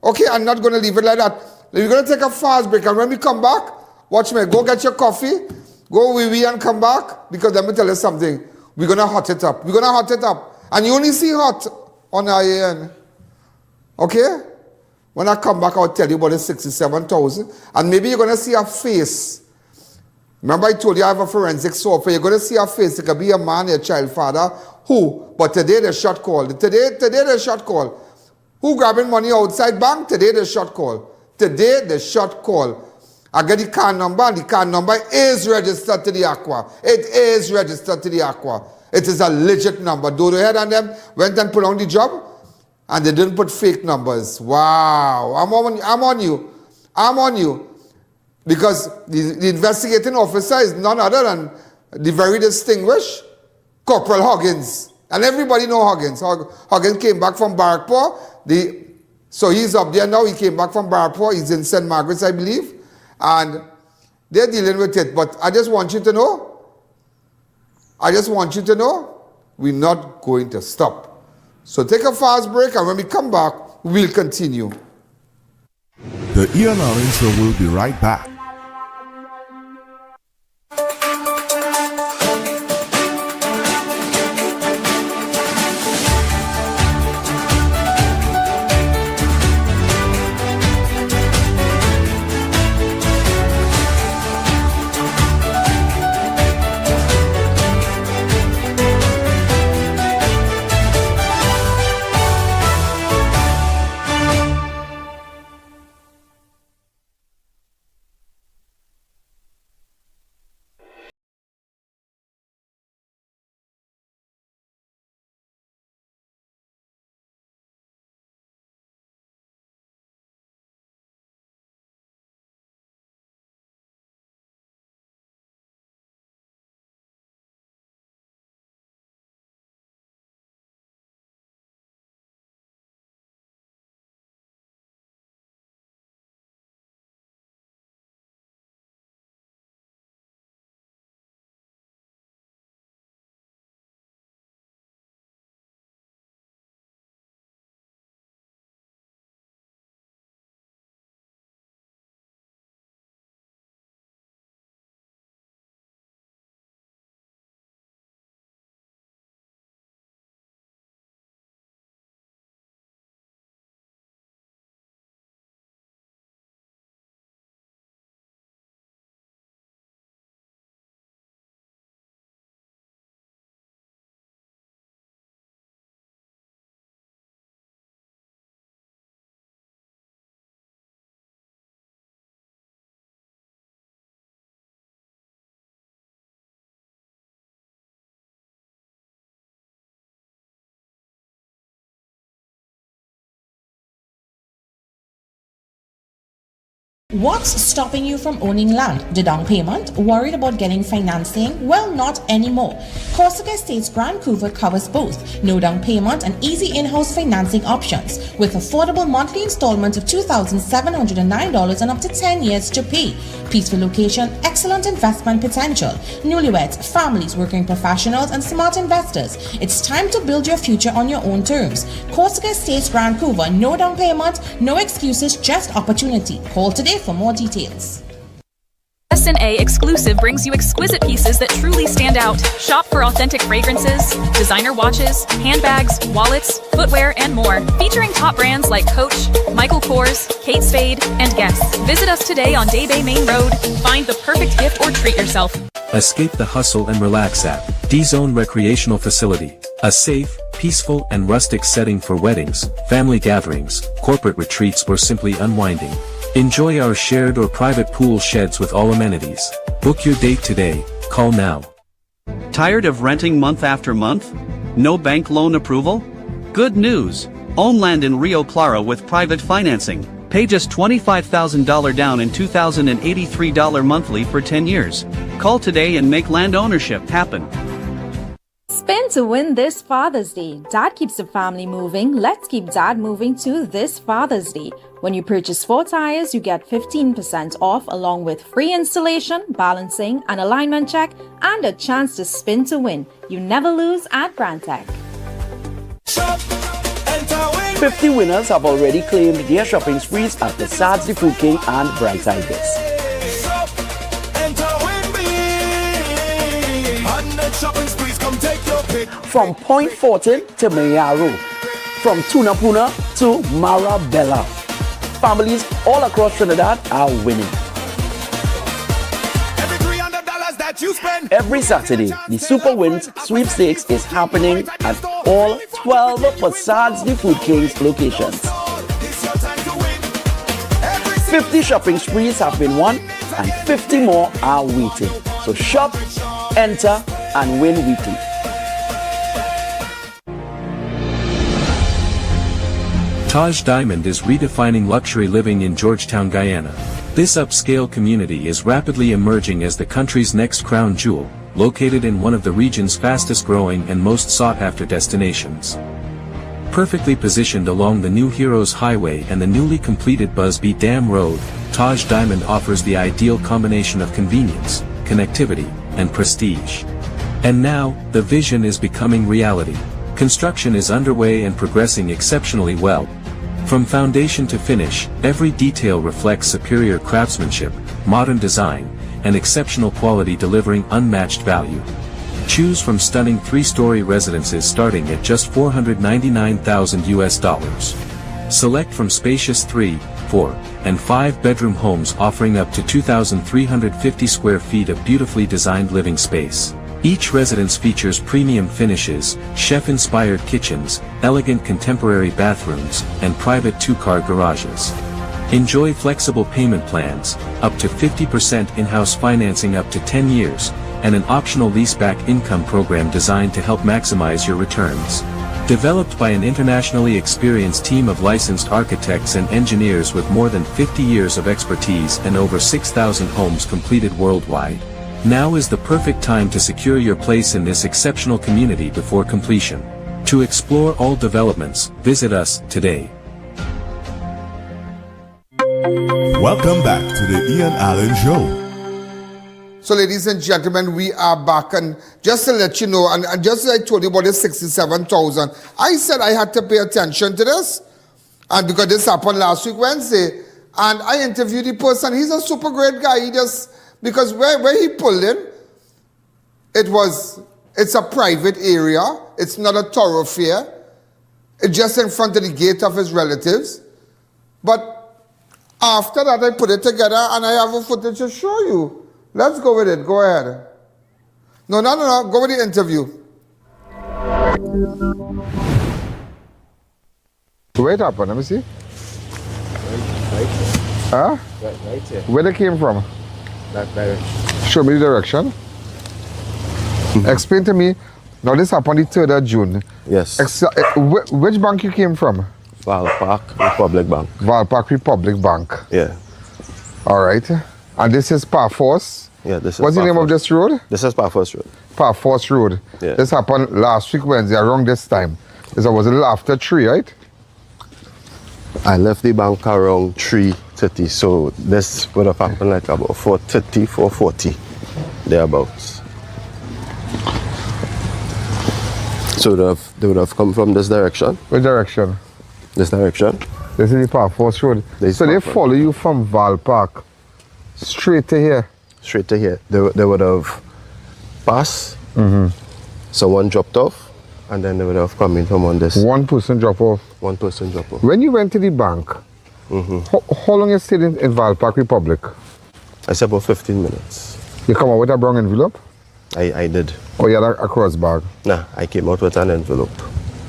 Okay, I'm not going to leave it like that. We're going to take a fast break, and when we come back, watch me, go get your coffee, go wee and come back, because let me tell you something. We're going to hot it up. And you only see hot on I.A.N. Okay? When I come back, I'll tell you about the 67,000. And maybe you're going to see a face. Remember I told you I have a forensic software. You're going to see a face. It could be a man, a child father. Who? But today the shot call. Today the shot call. Who grabbing money outside bank? Today the shot call. I get the car number, and the car number is registered to the Aqua. It is registered to the Aqua. It is a legit number. Dodo Head and them went and put on the job, and they didn't put fake numbers. Wow. I'm on you. Because the investigating officer is none other than the very distinguished Corporal Huggins. And everybody know Huggins. Huggins came back from Barrackpore. So he's up there now. He came back from Barrackpore. He's in St. Margaret's, I believe. And They're dealing with it. But I just want you to know, we're not going to stop. So take a fast break, and when we come back, we'll continue. The I.A.N Show will be right back. What's stopping you from owning land? The down payment? Worried about getting financing? Well, not anymore. Corsica Estates Vancouver covers both. No down payment and easy in-house financing options with affordable monthly installments of $2,709 and up to 10 years to pay. Peaceful location, excellent investment potential. Newlyweds, families, working professionals, and smart investors. It's time to build your future on your own terms. Corsica Estates Vancouver, no down payment, no excuses, just opportunity. Call today for more details. S&A Exclusive brings you exquisite pieces that truly stand out. Shop for authentic fragrances, designer watches, handbags, wallets, footwear, and more. Featuring top brands like Coach, Michael Kors, Kate Spade, and Guess. Visit us today on Day Bay Main Road. Find the perfect gift or treat yourself. Escape the hustle and relax at D-Zone Recreational Facility. A safe, peaceful, and rustic setting for weddings, family gatherings, corporate retreats, or simply unwinding. Enjoy our shared or private pool sheds with all amenities. Book your date today. Call now. Tired of renting month after month? No bank loan approval? Good news! Own land in Rio Claro with private financing. Pay just $25,000 down and $2,083 monthly for 10 years. Call today and make land ownership happen. Spin to win this Father's Day. Dad keeps the family moving. Let's keep Dad moving to this Father's Day. When you purchase 4 tires, you get 15% off along with free installation, balancing, an alignment check, and a chance to spin to win. You never lose at Brandtech. 50 winners have already claimed their shopping sprees at the Sads, the Food King, and Brightside Guest. From Point Fortin to Mayaro, from Tunapuna to Marabella, families all across Trinidad are winning. Every Saturday, the Super Wins Sweepstakes is happening at all 12 Persads the Food King's locations. 50 shopping sprees have been won and 50 more are waiting. So shop, enter, and win weekly. Taj Diamond is redefining luxury living in Georgetown, Guyana. This upscale community is rapidly emerging as the country's next crown jewel, located in one of the region's fastest growing and most sought-after destinations. Perfectly positioned along the New Heroes Highway and the newly completed Busby Dam Road, Taj Diamond offers the ideal combination of convenience, connectivity, and prestige. And now, the vision is becoming reality. Construction is underway and progressing exceptionally well. From foundation to finish, every detail reflects superior craftsmanship, modern design, and exceptional quality delivering unmatched value. Choose from stunning 3-story residences starting at just $499,000. Select from spacious 3, 4, and 5-bedroom homes offering up to 2,350 square feet of beautifully designed living space. Each residence features premium finishes, chef-inspired kitchens, elegant contemporary bathrooms, and private 2-car garages. Enjoy flexible payment plans, up to 50% in-house financing up to 10 years, and an optional leaseback income program designed to help maximize your returns. Developed by an internationally experienced team of licensed architects and engineers with more than 50 years of expertise and over 6,000 homes completed worldwide. Now is the perfect time to secure your place in this exceptional community before completion. To explore all developments, visit us today. Welcome back to the Ian Allen Show. So, ladies and gentlemen, we are back, and just to let you know, and just as I told you about the 67,000, I said I had to pay attention to this, and because this happened last week, Wednesday, and I interviewed the person. He's a super great guy. He just, because where he pulled in, it's a private area. It's not a thoroughfare. It's just in front of the gate of his relatives. But after that, I put it together, and I have a footage to show you. Let's go with it. Go ahead. No. Go with the interview. Where it happened? Let me see. Right here. Huh? Right here. Where they came from? That direction. Show me the direction. Explain to me. Now this happened the 3rd of June. Yes. Which bank you came from? Val Park Republic Bank. Val Park Republic Bank. Yeah. All right. And this is Parforce? Yeah, this is What's the name of this road? This is Parforce Road. Parforce Road. Yeah. This happened last week Wednesday around this time. This was a little after 3, right? I left the bank around 3:30, so this would have happened like about 4:30, 4:40, thereabouts. So they would have come from this direction. Which direction? This direction. This is the Parforce Road. So they follow you from Val Park straight to here? Straight to here. They would have passed, someone dropped off, and then they would have come in from on this. One person drop off? One person drop off. When you went to the bank, how long you stayed in Val Park Republic? I said about 15 minutes. You come out with a brown envelope? I did. Oh, you had a cross bag? Nah, I came out with an envelope.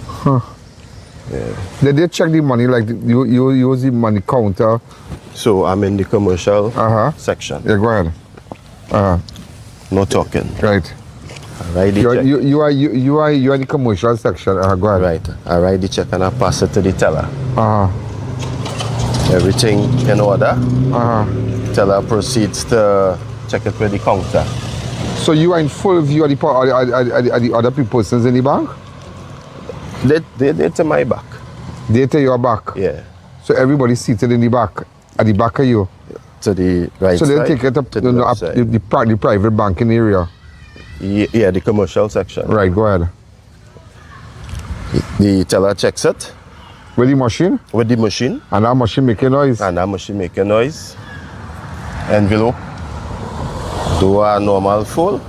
Huh. Yeah. Did they check the money, like you use the money counter? So I'm in the commercial section. Yeah, go ahead. No talking. Right. I write the check. You are in the commercial section. Go ahead. Right. I write the check and I pass it to the teller. Everything in order. Teller proceeds to check it with the counter. So you are in full view of the other persons in the bank? They're to my back. They're to your back? Yeah. So everybody's seated in the back, at the back of you? To the right so side. So they take it up to the private banking area? Yeah, the commercial section. Right, go ahead. The teller checks it. With the machine? With the machine. And that machine making noise? And that machine making noise. Envelope. Do a normal fold.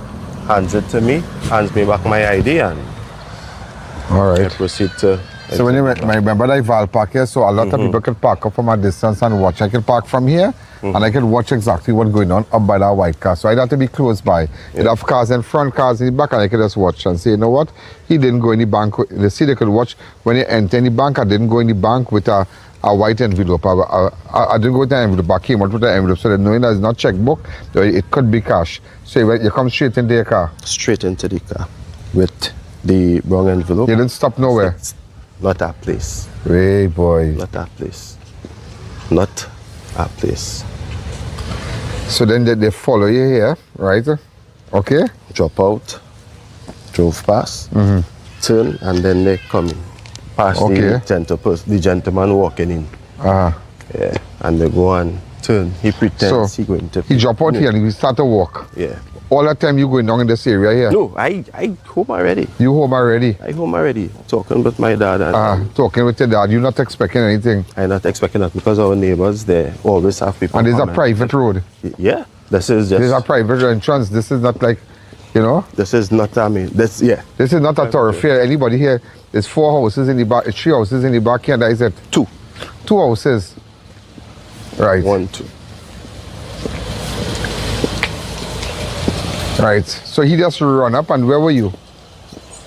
Hands it to me. Hands me back my ID and all right. I proceed to... So when you remember that Val Park here, so a lot of people could park up from a distance and watch. I could park from here and I could watch exactly what's going on up by that white car. So I'd have to be close by. You'd have cars in front, cars in the back, and I could just watch and say, you know what? He didn't go in the bank. They see they could watch when he entered in the bank. I didn't go in the bank with a white envelope. I didn't go with an envelope. I came out with an envelope. So that knowing that it's not checkbook, it could be cash. So you come straight into your car? Straight into the car with the wrong envelope. You didn't stop nowhere? Not that place. Hey, boy. Not that place. Not that place. So then they follow you here, right? Okay. Drop out, drove past, turn, and then they come in. Past the gentleman walking in. Yeah. And they go and turn. He pretends So he going to. he drop out here and he start to walk. Yeah. All that time you going down in this area here? No, I home already. You home already? I home already. Talking with my dad. And talking with your dad. You're not expecting anything? I'm not expecting that because our neighbors, they always have people. And there's a coming. private road? Yeah. This is just... There's a private entrance. This is not like, you know? This is not, This is not a thoroughfare. Anybody here, there's 4 houses in the back, 3 houses in the back here, that is it? 2. 2 houses. Right. 1, 2. Right. So he just run up, and where were you?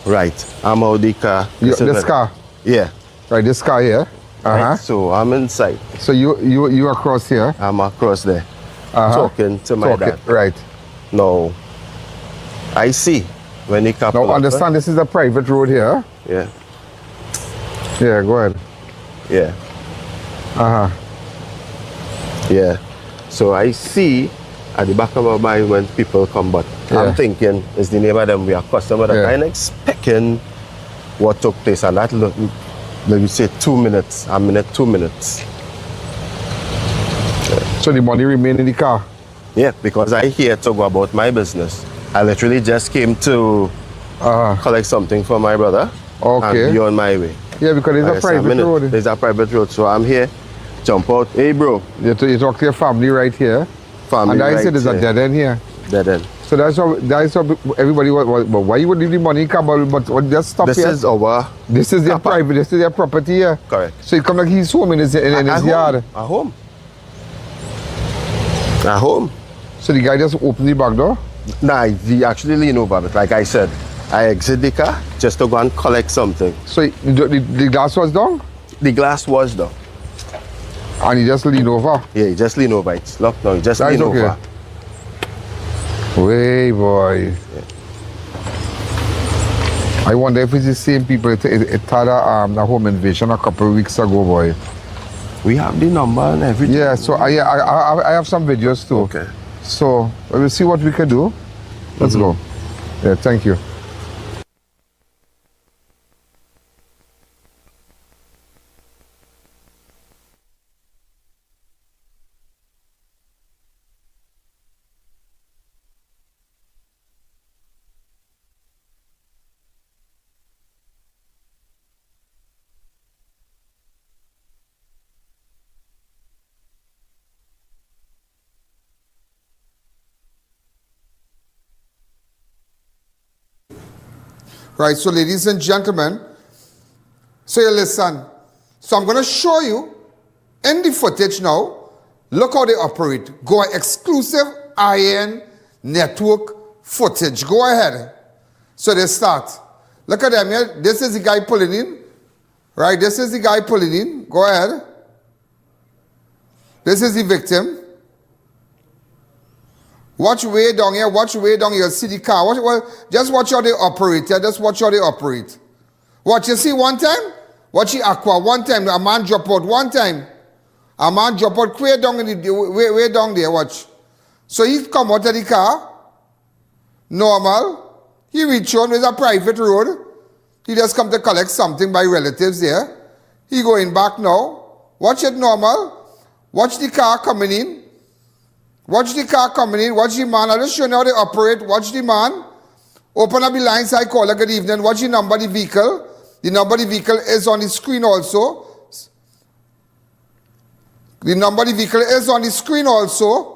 Right. I'm out the car. This car? Yeah. Right, this car here? Right. So I'm inside. So you across here? I'm across there. Talking to my dad. Right. No. I see when he come. Now understand, this is a private road here. Yeah. Yeah, go ahead. Yeah. Yeah. So I see at the back of my mind when people come, but I'm thinking, is the name of them we are customer that I'm expecting what took place, and that let me say 2 minutes, a minute, 2 minutes. So the money remain in the car? Yeah, because I here to go about my business. I literally just came to collect something for my brother. Okay. And be on my way. Yeah, because there's a private road. There's a private road, so I'm here, jump out. Hey, bro. You talk to your family right here. Family and I right said there's here. a dead end here. Dead end. So that's how everybody was. Why you would leave the money in car? But just stop this here. Is our. This is their private. This is their property here. Correct. So it come like he's home in his yard. At home. At home. So the guy just opened the back door? Nah, he actually leaned over. But like I said, I exit the car just to go and collect something. So the glass was down? The glass was down. And he just leaned over? Yeah, he just leaned over. It's locked now. He just leaned over. Way boy. Yeah. I wonder if it's the same people. It had a home invasion a couple of weeks ago, boy. We have the number and everything. Yeah, so I have some videos too. Okay. So we'll see what we can do. Let's go. Yeah, thank you. Right, so ladies and gentlemen, so you listen. So I'm going to show you in the footage now, look how they operate. Go exclusive I.A.N. network footage. Go ahead. So they start. Look at them here. This is the guy pulling in. Right, this is the guy pulling in. Go ahead. This is the victim. Watch way down here, watch way down here, see the car. Just watch how they operate here, just watch how they operate. Watch, you see one time? Watch the aqua, one time, a man drop out, one time. A man drop out way down, way down there, watch. So he come out of the car, normal. He reach home, there's a private road. He just come to collect something by relatives there. He going back now. Watch it normal. Watch the car coming in. Watch the car coming in, watch the man, I'll just show you how they operate, watch the man, open up the line, so I call her, good evening, watch the number of the vehicle, the number of the vehicle is on the screen also, the number of the vehicle is on the screen also,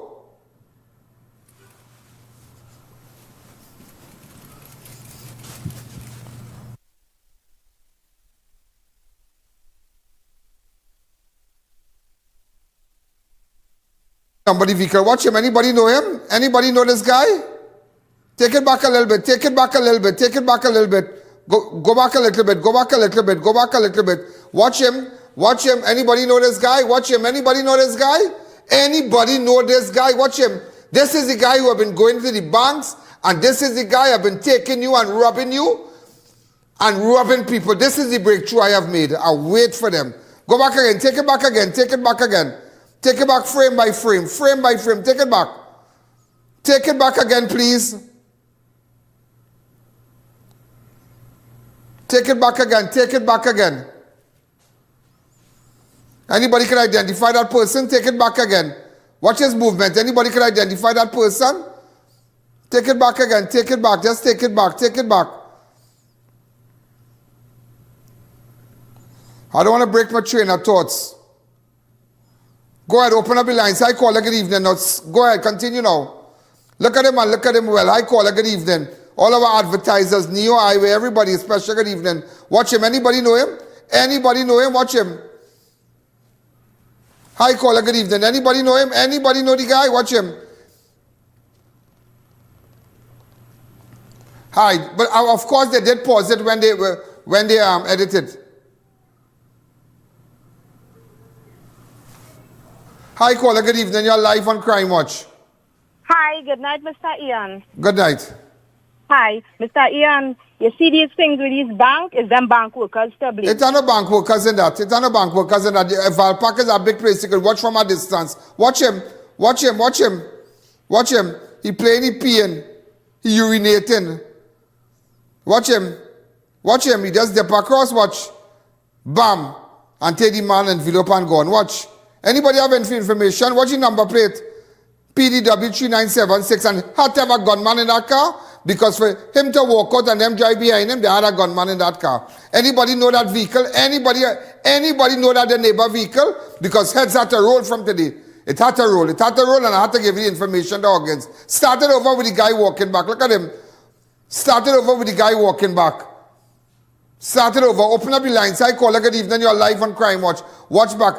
somebody vehicle. Watch him. Anybody know him? Anybody know this guy? Take it back a little bit. Take it back a little bit. Take it back a little bit. Go back a little bit. Go back a little bit. Go back a little bit. Watch him. Watch him. Anybody know this guy? Watch him. Anybody know this guy? Anybody know this guy? Watch him. This is the guy who have been going to the banks, and this is the guy who have been taking you and robbing people. This is the breakthrough I have made. I'll wait for them. Go back again. Take it back again. Take it back again. Take it back frame by frame, frame by frame. Take it back. Take it back again, please. Take it back again. Take it back again. Anybody can identify that person? Take it back again. Watch his movement. Anybody can identify that person? Take it back again. Take it back. Just take it back. Take it back. I don't want to break my train of thoughts. Go ahead, open up the lines. Hi, caller, good evening. Now, go ahead, continue now. Look at him, man. Look at him well. Hi, caller, good evening. All our advertisers, Neo Highway, everybody, especially good evening. Watch him. Anybody know him? Anybody know him? Watch him. Hi, caller, good evening. Anybody know him? Anybody know the guy? Watch him. Hi. But of course, they did pause it when they edited. Hi, caller, good evening. You're live on Crime Watch. Hi, good night, Mr. I.A.N. Good night. Hi, Mr. I.A.N. You see these things with these bank? Is them bank workers doubling? It's not a bank workers in that. It's not a bank workers in that. Valpark is a big place. You can watch from a distance. Watch him. Watch him. Watch him. Watch him. He playing, he peeing. He urinating. Watch him. Watch him. He just dip across. Watch. Bam. And take the man envelope and gone. Watch. Anybody have any information? What's your number plate? PDW 3976. And had to have a gunman in that car? Because for him to walk out and them drive behind him, they had a gunman in that car. Anybody know that vehicle? Anybody know that the neighbor vehicle? Because heads had to roll from today. It had to roll. It had to roll and I had to give you the information to organs. Started over with the guy walking back. Look at him. Started over with the guy walking back. Started over. Open up the lines. Hi, caller. Good evening. You're live on Crime Watch. Watch back.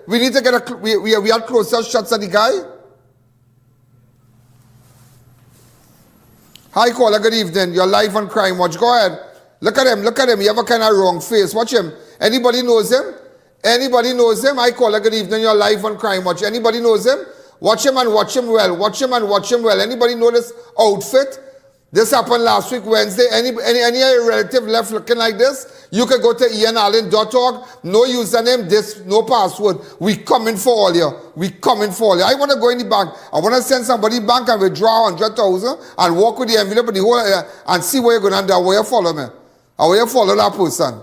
We need to get we had closer shots of the guy. Hi, caller. Good evening. You're live on Crime Watch. Go ahead. Look at him. Look at him. You have a kind of wrong face. Watch him. Anybody knows him? Anybody knows him? Hi, caller. Good evening. You're live on Crime Watch. Anybody knows him? Watch him and watch him well. Watch him and watch him well. Anybody know this outfit? This happened last week, Wednesday. Any relative left looking like this? You can go to ianallen.org. No username, this, no password. We coming for all you. We coming for all you. I want to go in the bank. I want to send somebody bank and withdraw 100,000 and walk with the envelope and the whole and see where you're going to do. Where you follow me? Or where you follow that person?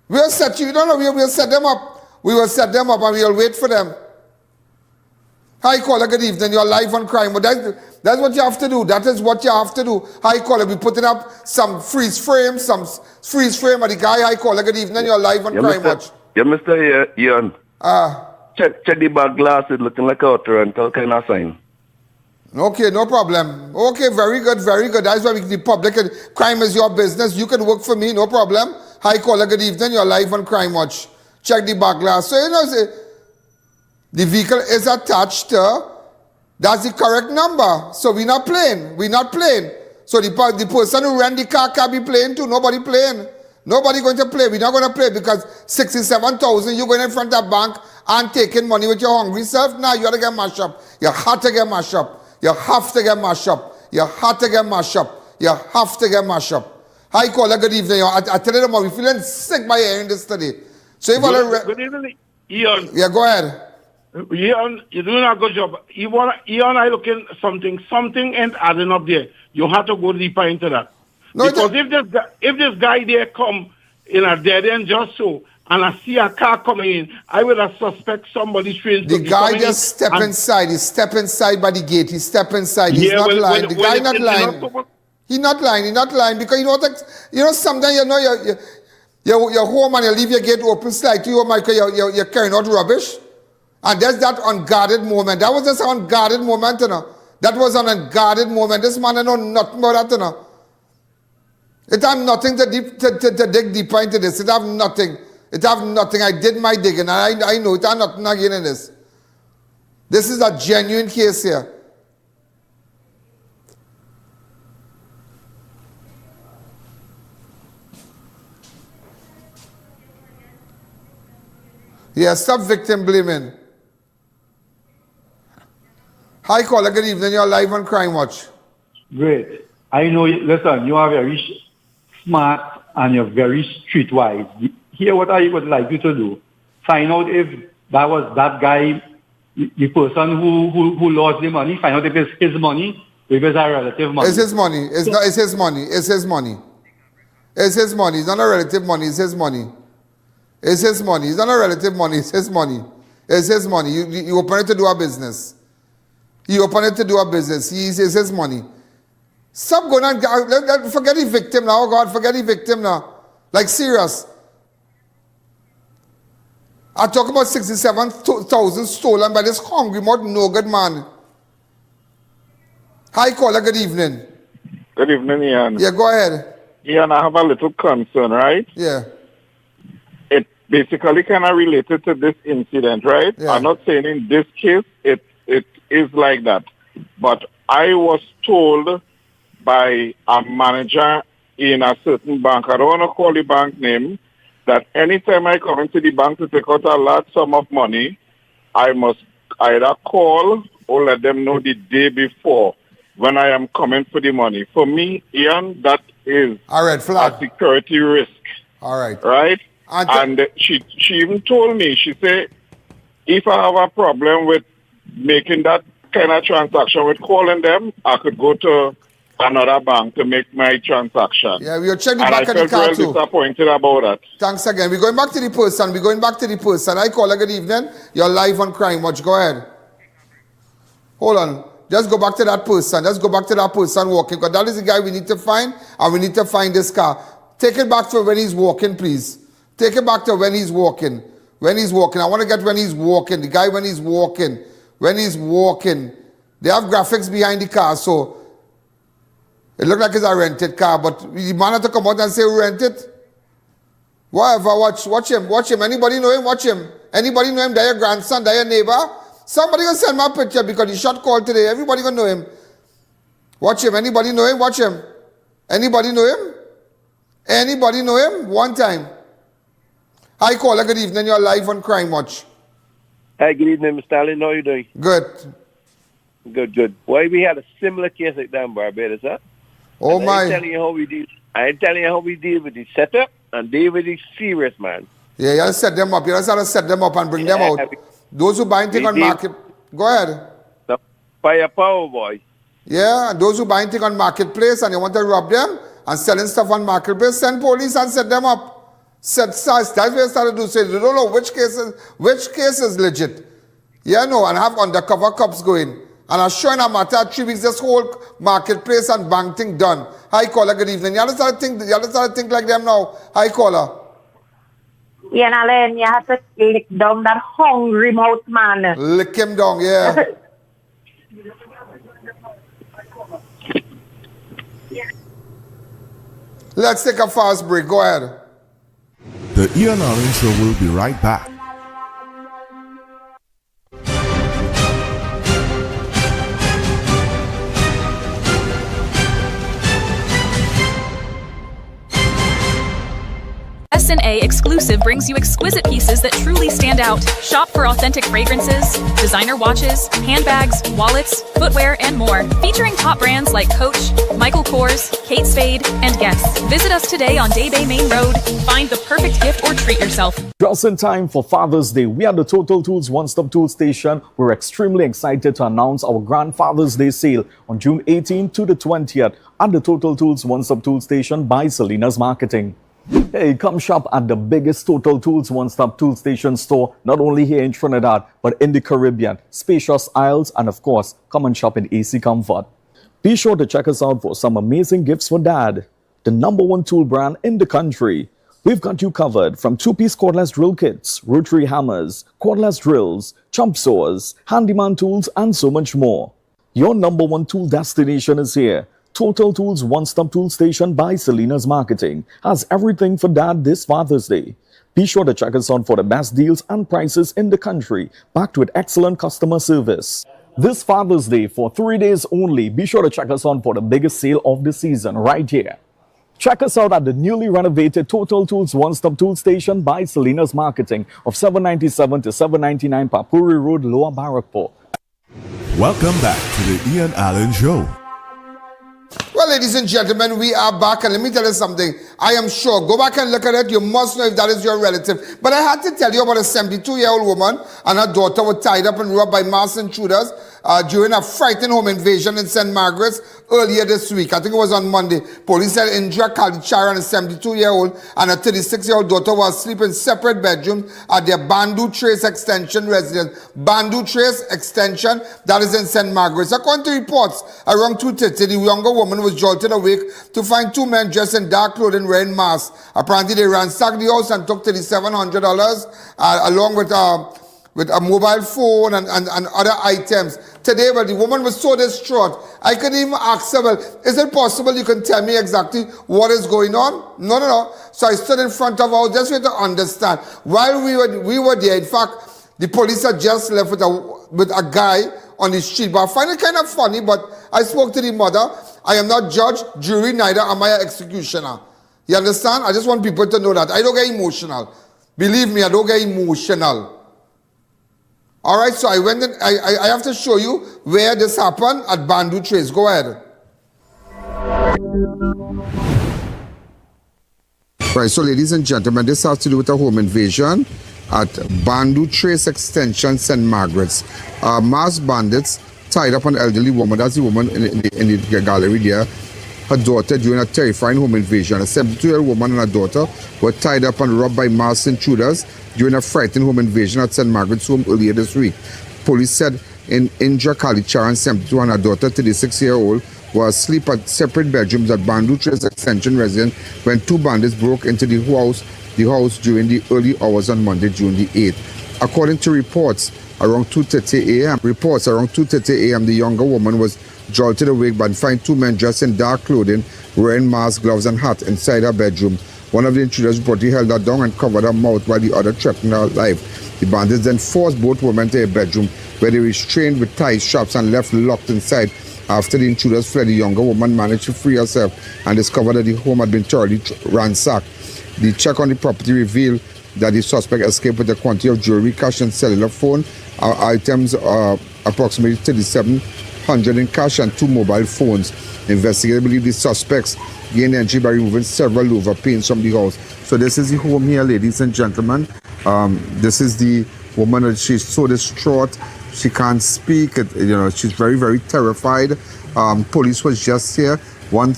We'll set you. No, we'll set them up. We will set them up and we'll wait for them. Hi, caller, good evening. You're live on Crime. But that's what you have to do. That is what you have to do. Hi, caller. We're putting up some freeze frame of the guy. Hi, caller, good evening. You're live on Crime Watch. Yeah, Mr. I.A.N. Check the back glass. It's looking like a rental kind of sign. Okay, no problem. Okay, very good, very good. That's why the public crime is your business. You can work for me, no problem. Hi, caller, good evening. You're live on Crime Watch. Check the back glass. So, you know, the vehicle is attached to, that's the correct number. So we're not playing. We're not playing. So the person who ran the car can be playing too. Nobody playing. Nobody going to play. We're not going to play because 67,000, you going in front of the bank and taking money with your hungry self. Now you got to get mashed up. You have to get mashed up. You have to get mashed up. You have to get mashed up. You have to get mashed up. Hi, caller, good evening. I tell you, we're feeling sick by hearing this today. So if good evening, I.A.N. Yeah, go ahead. I.A.N., you're doing a good job. I.A.N., I looking something ain't adding up there. You have to go deeper into that. No, because if this guy there come in a dead end just so, and I see a car coming in, I would have suspect somebody strange. The guy just step inside. He step inside by the gate. He step inside. He's not lying. The guy not lying. He's not lying. He's not lying because you know sometimes you're home and you leave your gate open slightly. You're carrying out rubbish. And there's that unguarded moment. That was just an unguarded moment, you know. That was an unguarded moment. This man, I know nothing about that, you know. It have nothing to dig deeper into this. It have nothing. It have nothing. I did my digging, and I know it have nothing again in this. This is a genuine case here. Yeah, stop victim blaming. Hi, caller. Good evening. You're live on Crime Watch. Great. I know. Listen, you are very smart and you're very streetwise. Here, what I would like you to do: find out if that was that guy, the person who lost the money. Find out if it's his money, if it's a relative money. It's his money. It's his money. It's his money. It's his money. It's not a relative money. It's his money. It's his money. It's not a relative money. It's his money. It's his money. You open it to do a business. You open it to do a business. It's his money. Stop going on. Forget the victim now. Oh God, forget the victim now. Like serious. I talk about 67,000 stolen by this hungry mouth, no good man. Hi, caller. Good evening. Good evening, I.A.N. Yeah, go ahead. I.A.N, I have a little concern, right? Yeah. It basically kind of related to this incident, right? Yeah. I'm not saying in this case it is like that. But I was told by a manager in a certain bank, I don't want to call the bank name, that anytime I come into the bank to take out a large sum of money, I must either call or let them know the day before when I am coming for the money. For me, I.A.N, that is a red flag. A security risk. All right. Right? And she even told me, she said, if I have a problem with making that kind of transaction with calling them, I could go to another bank to make my transaction. Yeah, we'll check the and back of the car I felt too. real disappointed about that. Thanks again. We're going back to the person. I call her. Good evening. You're live on Crime Watch. Go ahead. Hold on. Just go back to that person. Just go back to that person walking. Because that is the guy we need to find. And we need to find this car. Take it back to when he's walking, please. Take it back to when he's walking. When he's walking. I want to get when he's walking. The guy when he's walking. When he's walking. They have graphics behind the car. So it looks like it's a rented car. But the man had to come out and say, rent it. Whatever. Watch him. Anybody know him? Watch him. Anybody know him? They're your grandson. They're your neighbor. Somebody gonna send my picture because he shot call today. Everybody gonna know him. Watch him. Anybody know him? Watch him. Anybody know him? Anybody know him? One time. Hi, caller. Good evening. You're live on Crime Watch. Hi, good evening, Mr. Allen. How are you doing? Good. Good. Well, we had a similar case like that in Barbados, huh? Oh, and my. I ain't telling you how we deal with the setup and deal with the serious, man. Yeah, you gotta set them up. You just gotta set them up and bring them out. Those who buy anything on market... Go ahead. The firepower, boy. Yeah, those who buy anything on marketplace and you want to rob them and selling stuff on marketplace, send police and set them up. That's what you started to say. You don't know which case is legit. Yeah, no, and have undercover cops going. And I'm sure in a matter of 3 weeks, this whole marketplace and bank thing done. Hi, caller, good evening. You understand to think like them now. Hi, caller. Allen, you have to lick down that hungry mouth, man. Lick him down, yeah. Let's take a fast break. Go ahead. The I.A.N Show will be right back. S&A Exclusive brings you exquisite pieces that truly stand out. Shop for authentic fragrances, designer watches, handbags, wallets, footwear, and more. Featuring top brands like Coach, Michael Kors, Kate Spade, and Guess. Visit us today on Day Bay Main Road. Find the perfect gift or treat yourself. Just in time for Father's Day, we at the Total Tools One-Stop Tool Station. We're extremely excited to announce our Grand Father's Day sale on June 18th to the 20th at the Total Tools One-Stop Tool Station by Salinas Marketing. Hey, come shop at the biggest Total Tools One-Stop Tool Station store, not only here in Trinidad, but in the Caribbean. Spacious aisles, and of course, come and shop in AC comfort. Be sure to check us out for some amazing gifts for Dad, the #1 tool brand in the country. We've got you covered from 2-piece cordless drill kits, rotary hammers, cordless drills, chop saws, handyman tools, and so much more. Your #1 tool destination is here. Total Tools One-Stop Tool Station by Salinas Marketing has everything for Dad this Father's Day. Be sure to check us out for the best deals and prices in the country, backed with excellent customer service. This Father's Day, for 3 days only, be sure to check us out for the biggest sale of the season right here. Check us out at the newly renovated Total Tools One-Stop Tool Station by Salinas Marketing of 797 to 799 Papuri Road, Lower Barrackport. Welcome back to the I.A.N Show. Well, ladies and gentlemen, we are back, and let me tell you something. I am sure, go back and look at it. You must know if that is your relative. But I had to tell you about a 72-year-old woman and her daughter were tied up and robbed by masked intruders during a frightening home invasion in St. Margaret's earlier this week. I think it was on Monday. Police said Indra Kalicharan, a 72-year-old, and a 36-year-old daughter were asleep in separate bedrooms at their Bandu Trace Extension residence. Bandu Trace Extension, that is in St. Margaret's. According to reports, around 2:30, the younger woman was jolted awake to find two men dressed in dark clothing wearing masks. Apparently, they ransacked the house and took $3,700 along with a mobile phone and other items. Today, well, the woman was so distraught, I couldn't even ask her, well, is it possible you can tell me exactly what is going on? No. So I stood in front of her just to understand. While we were there, in fact, the police had just left with a guy on the street. But I find it kind of funny, but I spoke to the mother. I am not judge, jury, neither am I an executioner. You understand? I just want people to know that. I don't get emotional. Believe me, I don't get emotional. All right, so I went in, I have to show you where this happened at Bandu Trace. Go ahead. Right, so ladies and gentlemen, this has to do with a home invasion at Bandu Trace Extension, St. Margaret's. Masked bandits tied up an elderly woman. That's the woman in the gallery there. Her daughter during a terrifying home invasion. A 72-year-old woman and her daughter were tied up and robbed by masked intruders during a frightening home invasion at St. Margaret's home earlier this week. Police said Indra Kalicharan, 72, and her daughter, 36-year-old, were asleep at separate bedrooms at Bandu Trace Extension residence when two bandits broke into the house during the early hours on Monday, June the 8th. According to reports, around 2:30 a.m., the younger woman was jolted awake by finding two men dressed in dark clothing, wearing masks, gloves, and hat inside her bedroom. One of the intruders reportedly held her down and covered her mouth while the other threatened her life. The bandits then forced both women to a bedroom where they restrained with ties, straps, and left locked inside. After the intruders fled, the younger woman managed to free herself and discovered that the home had been thoroughly ransacked. The check on the property revealed that the suspect escaped with a quantity of jewelry, cash, and cellular phone items, approximately $3,700 in cash and two mobile phones. Investigators believe the suspects gained entry by removing several louver paints from the house. So this is the home here, ladies and gentlemen. This is the woman that she's so distraught. She can't speak. She's very, very terrified. Police was just here. One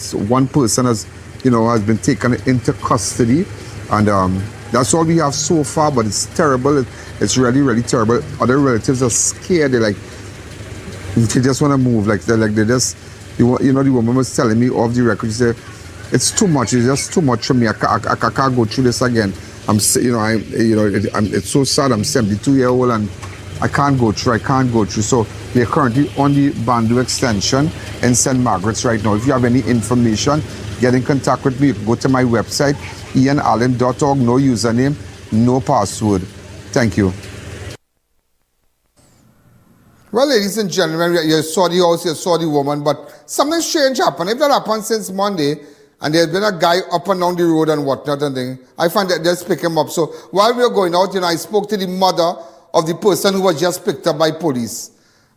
person has been taken into custody, and that's all we have so far. But it's terrible. It's really, really terrible. Other relatives are scared. They just want to move. The woman was telling me off the record. She said, "It's too much. It's just too much for me. I can't go through this again. It's so sad. I'm 72-year-old and I can't go through. So we are currently on the Bandu Extension in St. Margaret's right now. If you have any information, get in contact with me. You can go to my website, ianallen.org. No username, no password. Thank you." Well, ladies and gentlemen, you saw the house, you saw the woman, but something strange happened. If that happened since Monday, and there's been a guy up and down the road and whatnot and thing, I find that just pick him up. So while we were going out, I spoke to the mother of the person who was just picked up by police.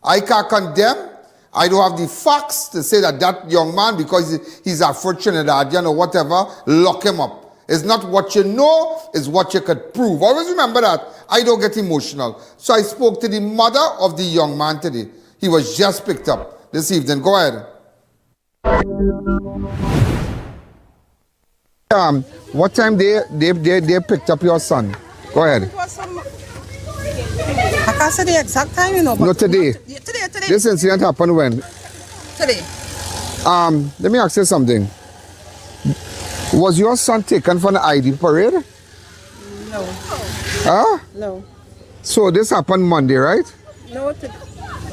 I can't condemn. I don't have the facts to say that young man, because he's Afro-Trinidadian or whatever, lock him up. It's not what you know, it's what you could prove. Always remember that. I don't get emotional. So I spoke to the mother of the young man today. He was just picked up this evening. Go ahead. What time they picked up your son? Go ahead. I can't say the exact time, But no, today. Today. This incident happened when? Today. Let me ask you something. Was your son taken for an ID parade? No. Huh? No. So this happened Monday, right? No.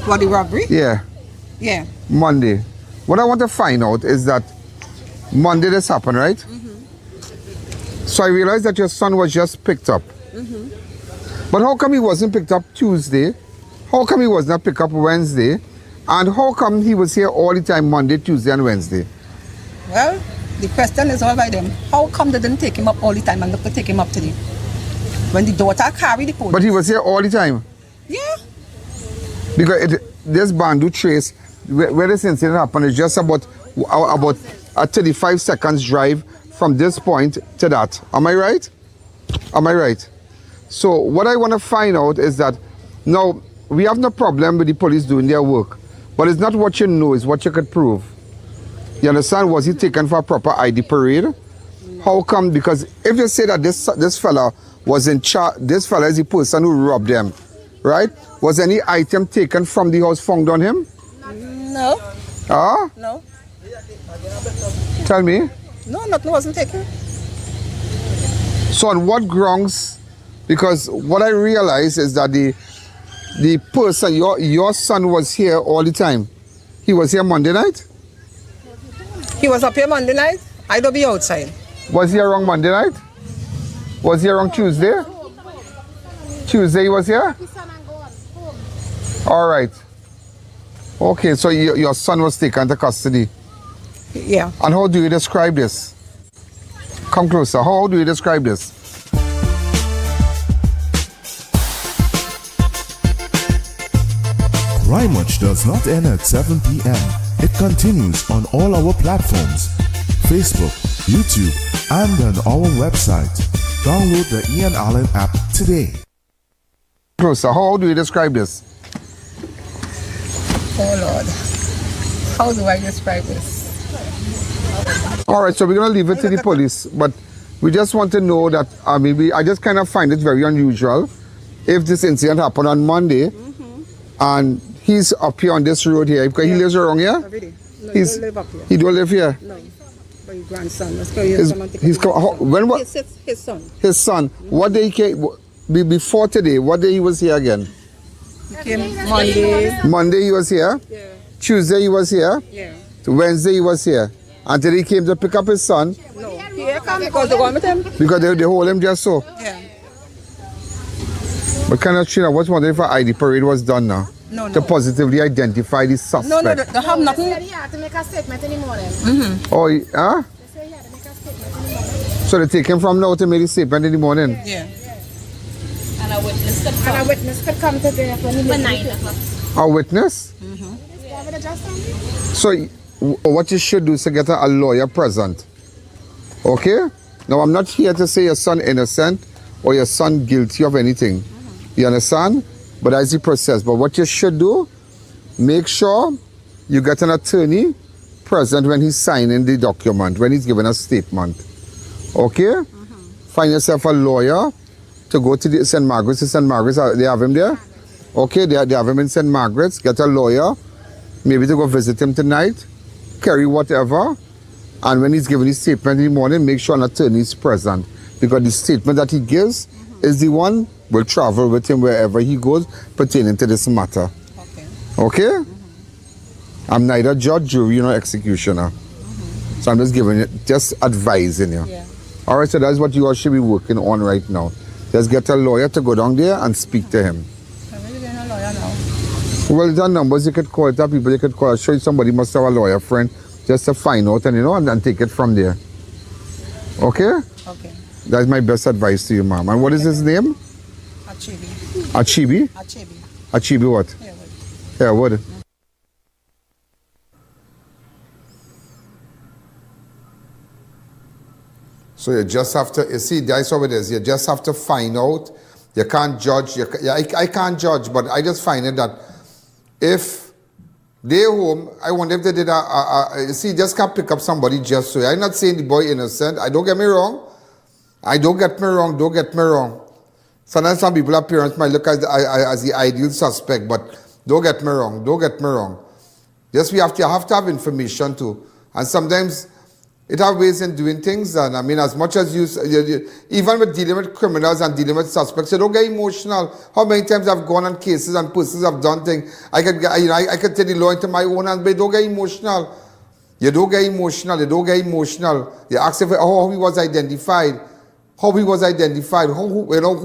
What, the robbery? Yeah. Yeah. Monday. What I want to find out is that Monday this happened, right? So I realized that your son was just picked up. But how come he wasn't picked up Tuesday? How come he was not picked up Wednesday? And how come he was here all the time Monday, Tuesday, and Wednesday? Well, the question is all by them. How come they didn't take him up all the time and look to take him up today? When the daughter carried the police. But he was here all the time? Yeah. Because this Bandu Trace, where this incident happened, is just about a 35 seconds drive from this point to that. Am I right? So what I want to find out is that now we have no problem with the police doing their work. But it's not what you know, it's what you could prove. You understand? Was he taken for a proper ID parade? How come? Because if you say that this fella was in charge, this fella is the person who robbed them, right? Was any item taken from the house found on him? No. Ah? No. Tell me. No, nothing wasn't taken. So on what grounds? Because what I realize is that the person, your son was here all the time. He was here Monday night? He was up here Monday night. I don't be outside. Was he around Monday night? Was he around Tuesday? Tuesday he was here? All right. Okay, so your son was taken to custody. Yeah. And how do you describe this? Come closer. How do you describe this? Crime Watch does not end at 7 p.m. It continues on all our platforms, Facebook, YouTube, and on our website. Download the I.A.N. Allen app today. Closer. How do you describe this? Oh Lord. How do I describe this? All right, so we're going to leave it to the police, but we just want to know that, I just kind of find it very unusual if this incident happened on Monday, and he's up here on this road here, because he lives around here? No, he don't live up here. He don't live here? No, but his grandson. His son. His son. What day he came, before today, what day he was here again? He came Monday. Monday he was here? Yeah. Tuesday he was here? Yeah. Wednesday he was here? Until he came to pick up his son? No, he come because they go with him. Because they hold him just so? Yeah. But kind of, I was wondering if an ID parade was done now? No. To positively identify the suspect. No, they have nothing. He had to make a statement in the morning. Oh, huh? They say he had to make a statement in the morning. So they take him from now to make a statement in the morning? Yeah. And a witness could come today when 9 o'clock. A witness? So what you should do is to get a lawyer present. Okay? Now I'm not here to say your son innocent or your son guilty of anything. You understand? But that's the process. But what you should do, make sure you get an attorney present when he's signing the document, when he's giving a statement. Okay? Find yourself a lawyer to go to the St. Margaret's. St. Margaret's, they have him there? Okay, they have him in St. Margaret's. Get a lawyer, maybe to go visit him tonight, carry whatever, and when he's giving his statement in the morning, make sure an attorney is present, because the statement that he gives is the one will travel with him wherever he goes pertaining to this matter. Okay? I'm neither judge, jury, nor executioner. So I'm just giving you, just advising you. Yeah. All right, so that's what you all should be working on right now. Just get a lawyer to go down there and speak to him. I'm really getting a lawyer now. Well, there are numbers you could call, there are people you could call. I'll show you somebody must have a lawyer friend just to find out and, and take it from there. Okay? Okay. That's my best advice to you, ma'am. And what is his name? Achibi. Achibi? Achibi. Achibi what? Yeah, what? So you just have to, you see, that's how it is. You just have to find out. You can't judge. I can't judge, but I just find it that if they're home, I wonder if they did you see, just can't pick up somebody just so. I'm not saying the boy innocent. Don't get me wrong. Don't get me wrong. Sometimes some people, parents might look at as the ideal suspect, but don't get me wrong. Yes, we have to have information too. And sometimes it have ways in doing things, and I mean, as much as you even with dealing with criminals and dealing with suspects, you don't get emotional. How many times I've gone on cases and persons have done things, I could take the law into my own hands, but you don't get emotional. You You ask if how he was identified. Who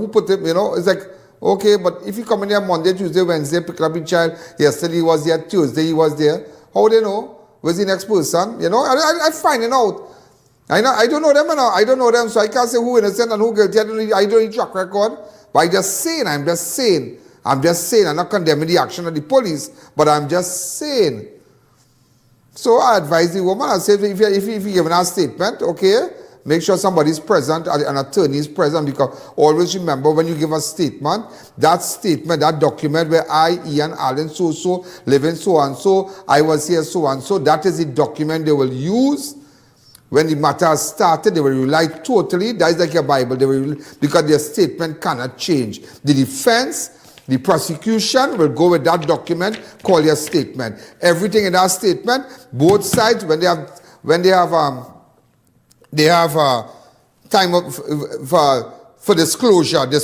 put him, it's like, okay, but if you come in here Monday, Tuesday, Wednesday, pick up your child, yesterday he was there, Tuesday he was there, how they know? Where's the next person? I find it out. I don't know them, I don't know them, so I can't say who innocent and who guilty. I don't need track record. But I'm just saying. I'm not condemning the action of the police, but I'm just saying. So I advise the woman, I say, if you're giving a statement, okay, make sure somebody's present, an attorney is present, because always remember when you give a statement, that document where I, Ian Allen, so, live in so-and-so, I was here so-and-so, that is the document they will use. When the matter has started, they will rely totally, that is like your Bible, because their statement cannot change. The defense, the prosecution will go with that document, call your statement. Everything in that statement, both sides, when they have time for disclosure, they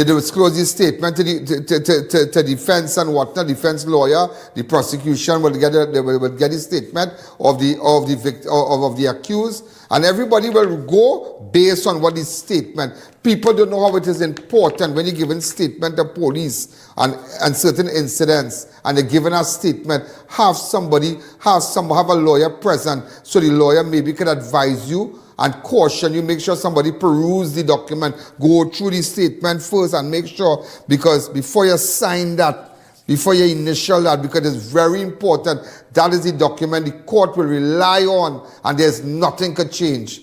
disclose the statement to defense and whatnot. Defense lawyer, the prosecution will get the statement of the accused, and everybody will go based on what is statement. People don't know how it is important when you're giving statement to police and certain incidents, and they're giving a statement. Have a lawyer present, so the lawyer maybe can advise you and caution you, make sure somebody peruse the document, go through the statement first and make sure, because before you sign that, before you initial that, because it's very important, that is the document the court will rely on, and there's nothing could change.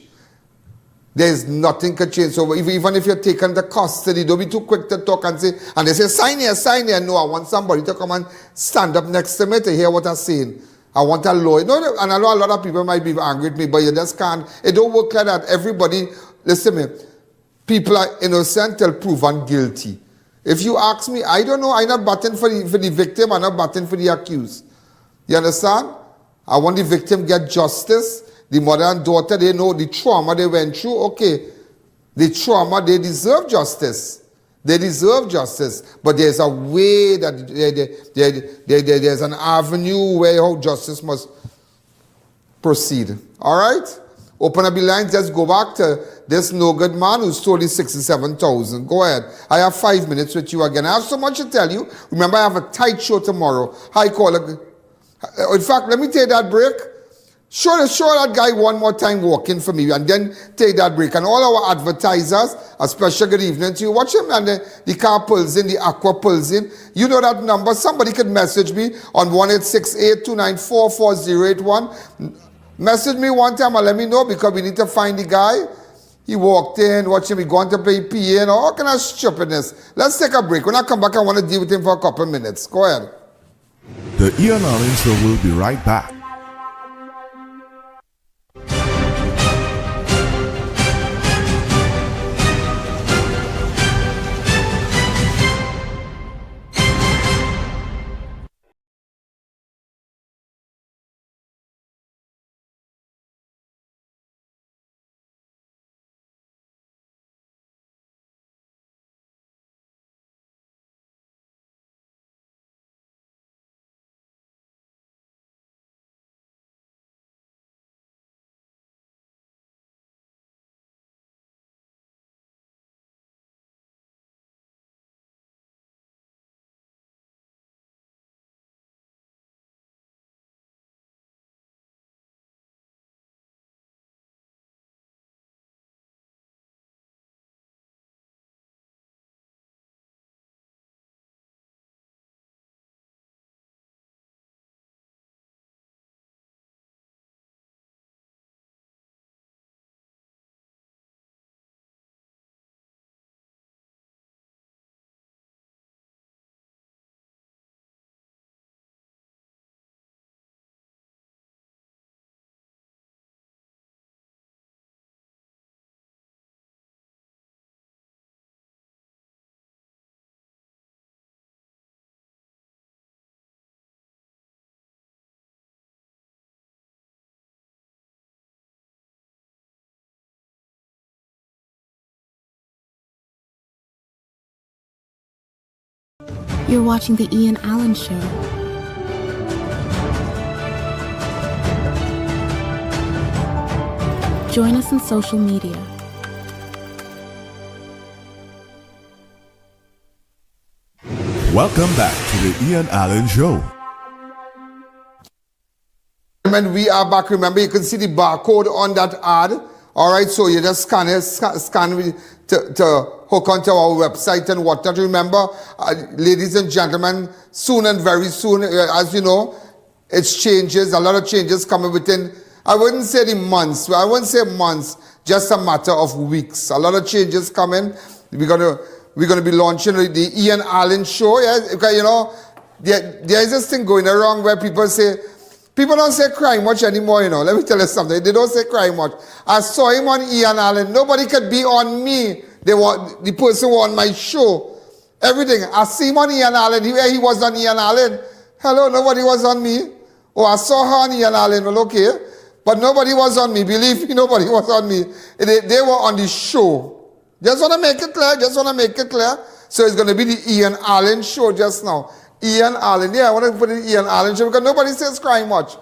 There's nothing could change. So even if you're taken to custody, don't be too quick to talk and say, and they say, sign here. No, I want somebody to come and stand up next to me to hear what I'm saying. I want a lawyer. No, and I know a lot of people might be angry with me, but you just can't. It don't work like that. Everybody, listen to me. People are innocent till proven guilty. If you ask me, I don't know. I'm not batting for the victim. I'm not batting for the accused. You understand? I want the victim get justice. The mother and daughter, they know the trauma they went through. Okay, the trauma, they deserve justice. They deserve justice, but there's a way that there's an avenue where how justice must proceed. All right? Open up the lines. Let's go back to this no good man who stole his 67,000. Go ahead. I have 5 minutes with you again. I have so much to tell you. Remember, I have a tight show tomorrow. Hi, caller. In fact, let me take that break. Show that guy one more time walking for me, and then take that break. And all our advertisers, a special good evening to you. Watch him, and the car pulls in, the aqua pulls in. You know that number. Somebody could message me on 1-868-294-4081. Message me one time and let me know, because we need to find the guy. He walked in, watch him, he going to pay PA and all kind of stupidness. Let's take a break. When I come back, I want to deal with him for a couple of minutes. Go ahead. The I.A.N. Allen Show will be right back. You're watching the I.A.N. Allen Show. Join us on social media. Welcome back to the I.A.N. Allen Show. When we are back, remember you can see the barcode on that ad. All right, so you just scan to hook onto our website and whatnot. Remember, ladies and gentlemen, soon and very soon, as you know, it's changes, a lot of changes coming within I wouldn't say the months. I wouldn't say months, just a matter of weeks. A lot of changes coming. We're gonna be launching the I.A.N show. Yeah, because, you know, there is this thing going around where people don't say cry much anymore, you know. Let me tell you something. They don't say cry much. I saw him on I.A.N. Nobody could be on me. The person who on my show. Everything. I see him on I.A.N. He was on I.A.N. Hello, nobody was on me. Oh, I saw her on I.A.N. Well, okay. But nobody was on me. Believe me, nobody was on me. They were on the show. Just want to make it clear. So it's going to be the I.A.N show just now. I.A.N. Yeah, I want to put it in I.A.N show because nobody says cry much.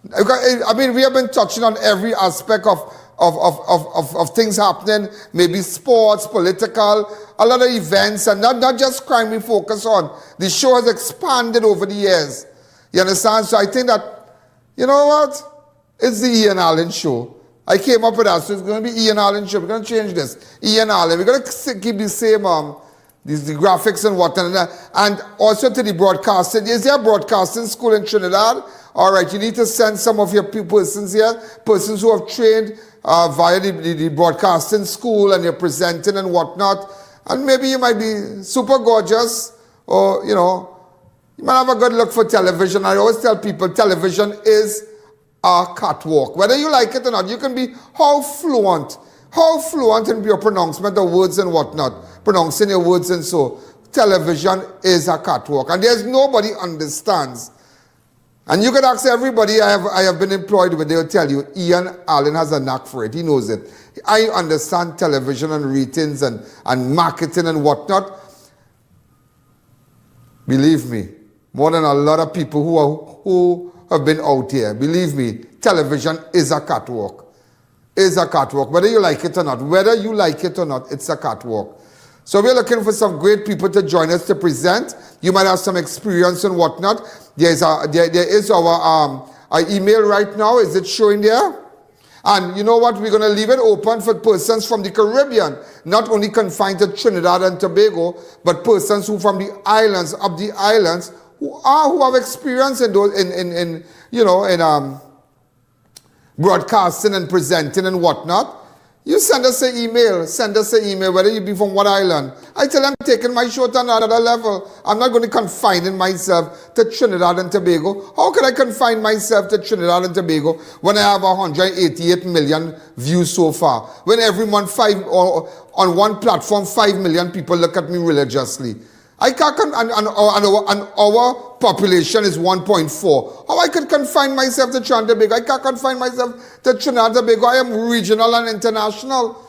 Because, I mean, we have been touching on every aspect of things happening, maybe sports, political, a lot of events, and not just crime we focus on. The show has expanded over the years. You understand? So I think that, you know what? It's the I.A.N show. I came up with that, so it's going to be I.A.N show. We're going to change this. I.A.N. We're going to keep the same, the graphics and whatnot. And also to the broadcasting. Is there a broadcasting school in Trinidad? All right, you need to send some of your persons here, persons who have trained via the broadcasting school and you're presenting and whatnot. And maybe you might be super gorgeous or, you know, you might have a good look for television. I always tell people television is a catwalk. Whether you like it or not, you can be how fluent in your pronouncement of words and whatnot, pronouncing your words and so. Television is a catwalk. And there's nobody understands. And you could ask everybody I have been employed with, they'll tell you, I.A.N has a knack for it. He knows it. I understand television and ratings and marketing and whatnot. Believe me, more than a lot of people who have been out here. Believe me, television is a catwalk. Is a catwalk. Whether you like it or not, it's a catwalk. So we're looking for some great people to join us to present. You might have some experience and whatnot. There is our email right now. Is it showing there? And you know what? We're going to leave it open for persons from the Caribbean, not only confined to Trinidad and Tobago, but persons who from the islands, up the islands, who have experience in those in broadcasting and presenting and whatnot. You send us an email, whether you be from what island. I tell them I'm taking my show to another level. I'm not going to confine myself to Trinidad and Tobago. How can I confine myself to Trinidad and Tobago when I have 188 million views so far? When every month on one platform 5 million people look at me religiously. I can't, and our population is 1.4. How I could confine myself to Trinidad and Tobago? I can't confine myself to Trinidad and Tobago. I am regional and international.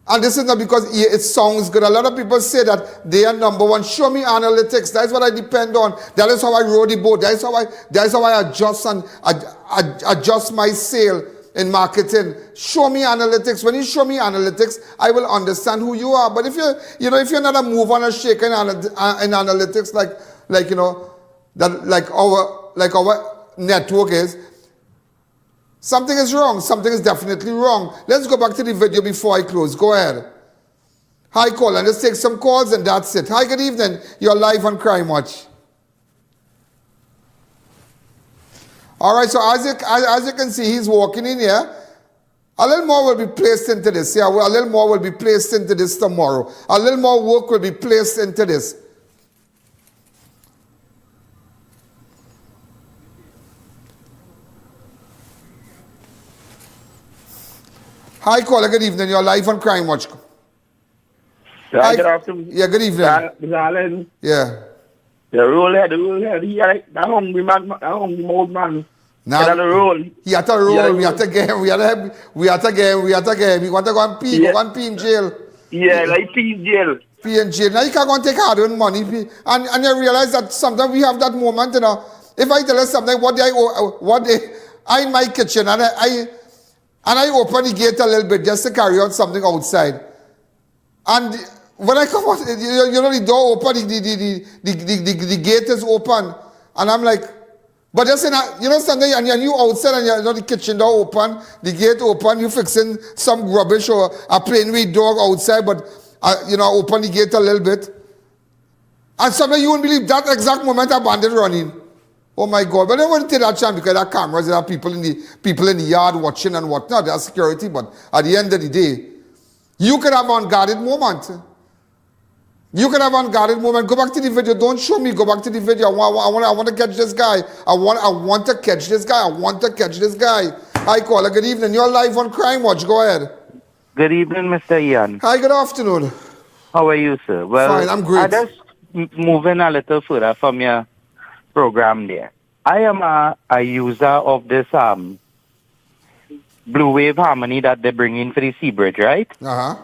And this is not because it sounds good. A lot of people say that they are number one. Show me analytics. That's what I depend on. That is how I row the boat. That is how I adjust and adjust my sail in marketing. Show me analytics. When you show me analytics, I will understand who you are. But if you're not a move on a shake in analytics like our network is, something is wrong. Something is definitely wrong. Let's go back to the video before I close. Go ahead. Hi, caller. Let's take some calls and that's it. Hi, good evening. You're live on Crime Watch. All right, so as you can see, he's walking in here. A little more will be placed into this. Yeah, a little more will be placed into this tomorrow. A little more work will be placed into this. Hi, caller. Good evening. You're live on Crime Watch. Hi, good afternoon. Yeah, good evening. I.A.N. Yeah. The rule here. He like that hungry man, that hungry old man. Now, the roll. He had to roll. We had to get him. We had to get him. He want to go and pee. Yeah. Go and pee in jail. Yeah, like pee in jail. Pee in jail. Now you can't go and take hard-earned money. And you realize that sometimes we have that moment, you know. If I tell you something, I in my kitchen and I open the gate a little bit just to carry on something outside. And when I come out, you know the door open, the gate is open. And I'm like, but just something, and you outside and the kitchen door open, the gate open, you fixing some rubbish or a plain with dog outside, but open the gate a little bit. And sometimes you won't believe that exact moment a bandit running. Oh my God! But I wouldn't take that chance because there are cameras, there are people in the yard watching and whatnot. There's security, but at the end of the day, you could have unguarded moment. You can have unguarded moment. Go back to the video. Don't show me. Go back to the video. I want to catch this guy. I want to catch this guy. I want to catch this guy. Hi, caller. Good evening. You're live on Crime Watch. Go ahead. Good evening, Mr. I.A.N. Hi, good afternoon. How are you, sir? Well, fine, I'm great. I just moving a little further from your program there. I am a user of this Blue Wave Harmony that they bring in for the Sea Bridge, right? Uh-huh.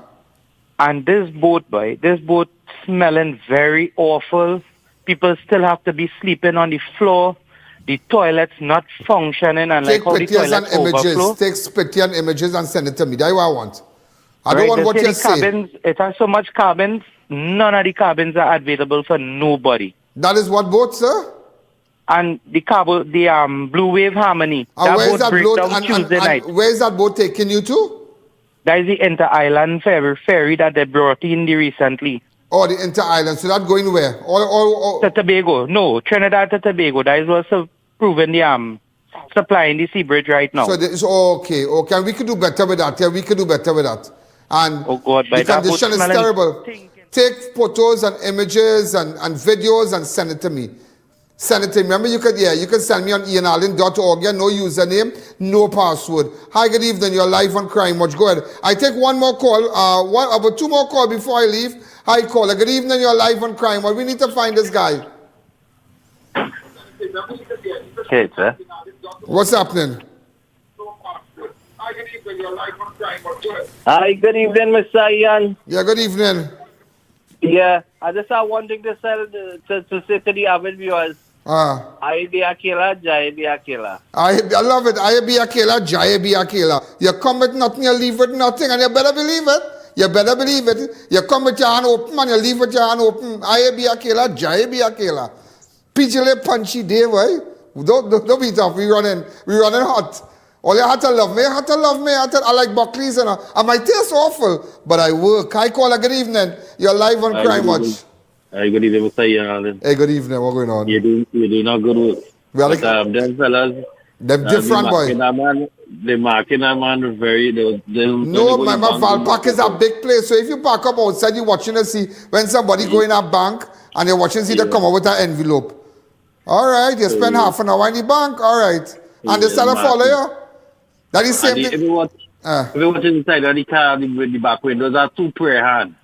And this boat smelling very awful. People still have to be sleeping on the floor. The toilet's not functioning, and take like how the toilet overflow. Take pictures and images and send it to me. That's what I want. I don't want what you say. It has so much cabins. None of the cabins are available for nobody. That is what boat, sir? And the Blue Wave Harmony. And where is that boat? Tuesday night. Where is that boat taking you to? That is the inter-island ferry that they brought in recently. Oh, the inter-island. So that going where? To Tobago. No, Trinidad to Tobago. That is what's proven the supplying the Sea Bridge right now. So okay. And we could do better with that. Yeah, we could do better with that. And oh God, the condition is terrible. Take photos and images and videos and send it to me. Send it to me. Remember, you can send me on ianallen.org. No username, no password. Hi, good evening. You're live on Crime Watch. Go ahead. I take one more call. About two more calls before I leave. Hi, caller. Good evening. You're live on Crime Watch. We need to find this guy. Okay, sir. What's happening? Hi, good evening, Mr. I.A.N. Yeah, good evening. Yeah, I just have one thing to say to the avid viewers. I be Akela, Jai be Akela. I love it. I be Akela, Jai be Akela. You come with nothing, you leave with nothing, and you better believe it. You better believe it. You come with your hand open and you leave with your hand open. I be Akela, Jai be Akela. Pijale punchy day, boy. Don't be tough. We running hot. All you have to love me. I like Buckley's and my taste awful, but I work. Hi, caller. Good evening. You're live on Crime Watch. Hi, good evening, Mr. I.A.N. Hey, good evening. What's going on? You're doing not good work. Well, but, them fellas, them different boy. They marking that man very. No, my Valpark is a big place. So if you park up outside, you're watching to see when somebody go in a bank and you're watching see they come up with an envelope. All right, you spend half an hour in the bank. All right, and they start to follow you. That is same thing. If you watch inside of the car, the back windows are two prayer hands.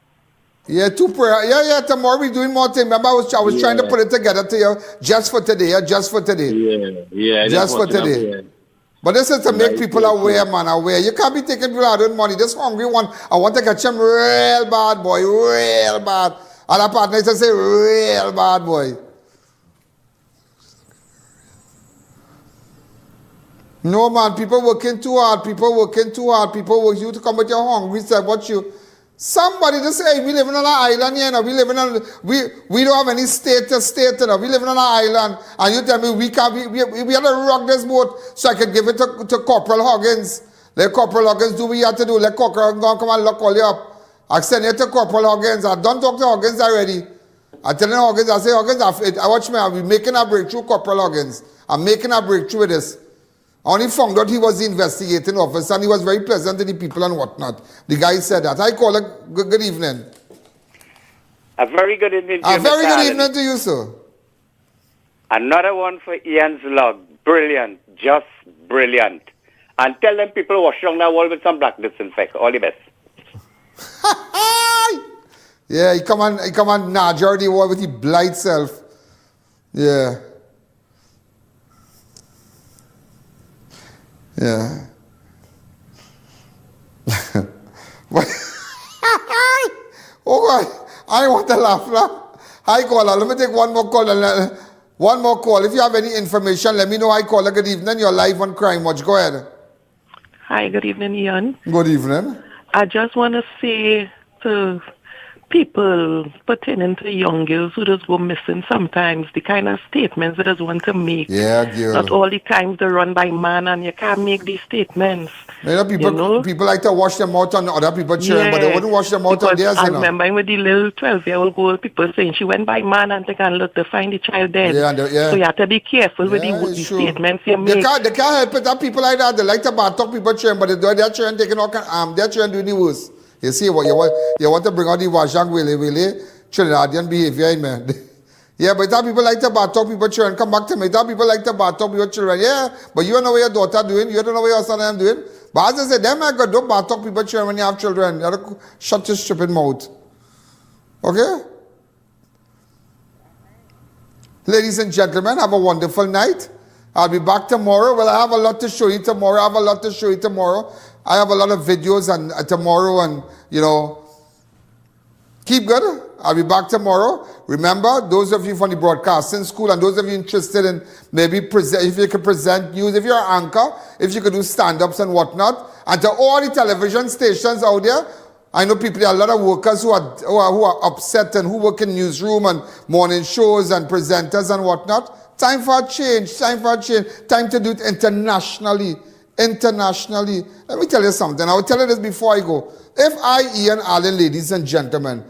Yeah, two prayer. Yeah. Tomorrow we're doing more things. Remember, I was trying to put it together to you just for today. Yeah, just for today. Yeah. Just for today. But this is to make people aware, man. Aware. You can't be taking people out of money. This hungry one, I want to catch him real bad, boy. Real bad. And our partner used to say, real bad, boy. No, man, people working too hard. People work you to come with your hungry self. What you? Somebody just say, hey, we living on an island here now. We don't have any state to state now. We living on an island. And you tell me we have to rock this boat so I can give it to Corporal Huggins. Let Corporal Huggins do what you have to do. Let Corporal Huggins come and lock all you up. I send it to Corporal Huggins. I don't talk to Huggins already. I tell Huggins, I say, Huggins, I watch me. I'll be making a breakthrough, Corporal Huggins. I'm making a breakthrough with this. I only found out he was the investigating officer and he was very pleasant to the people and whatnot. The guy said that. I call it good evening. A very good evening to you, very good evening to you, sir. Another one for Ian's log. Brilliant. Just brilliant. And tell them people wash down that wall with some black disinfect. All the best. Yeah, he come and Najar the wall with his blight self. Yeah. Yeah. Oh God, I want to laugh now. Hi caller, let me take one more call. One more call. If you have any information, let me know. Hi caller, good evening. You're live on Crime Watch. Go ahead. Hi, good evening, Ian. Good evening. I just want to say to people pertaining to young girls who just go missing sometimes, the kind of statements they just want to make. Yeah, girl. Not all the times they run by man and you can't make these statements. People like to wash them out on other people's children, but they wouldn't wash them out on theirs. I remember with the little 12-year-old girl, people saying she went by man and they can look to find the child dead. So you have to be careful with the statements you make. They can't help it. That people like that, they like to talk people's children, but they do their children taking all their children doing the worst. You see what you want to bring out the wajang willy Trinidadian behavior in man. Yeah, but that people like to talk people's children. Come back to me. That people like to talk people's children. Yeah, but you don't know what your daughter doing. You don't know what your son is doing. But as I said, them don't talk people's children when you have children. You have to shut your stupid mouth. Okay? Ladies and gentlemen, have a wonderful night. I'll be back tomorrow. Well, I have a lot to show you tomorrow. I have a lot of videos tomorrow and, keep good. I'll be back tomorrow. Remember, those of you from the broadcasting school and those of you interested in maybe if you could present news, if you're an anchor, if you could do stand-ups and whatnot. And to all the television stations out there, I know there are a lot of workers who are upset and who work in newsroom and morning shows and presenters and whatnot. Time for a change. Time to do it internationally. Let me tell you something. I will tell you this before I go. If I.A.N, ladies and gentlemen,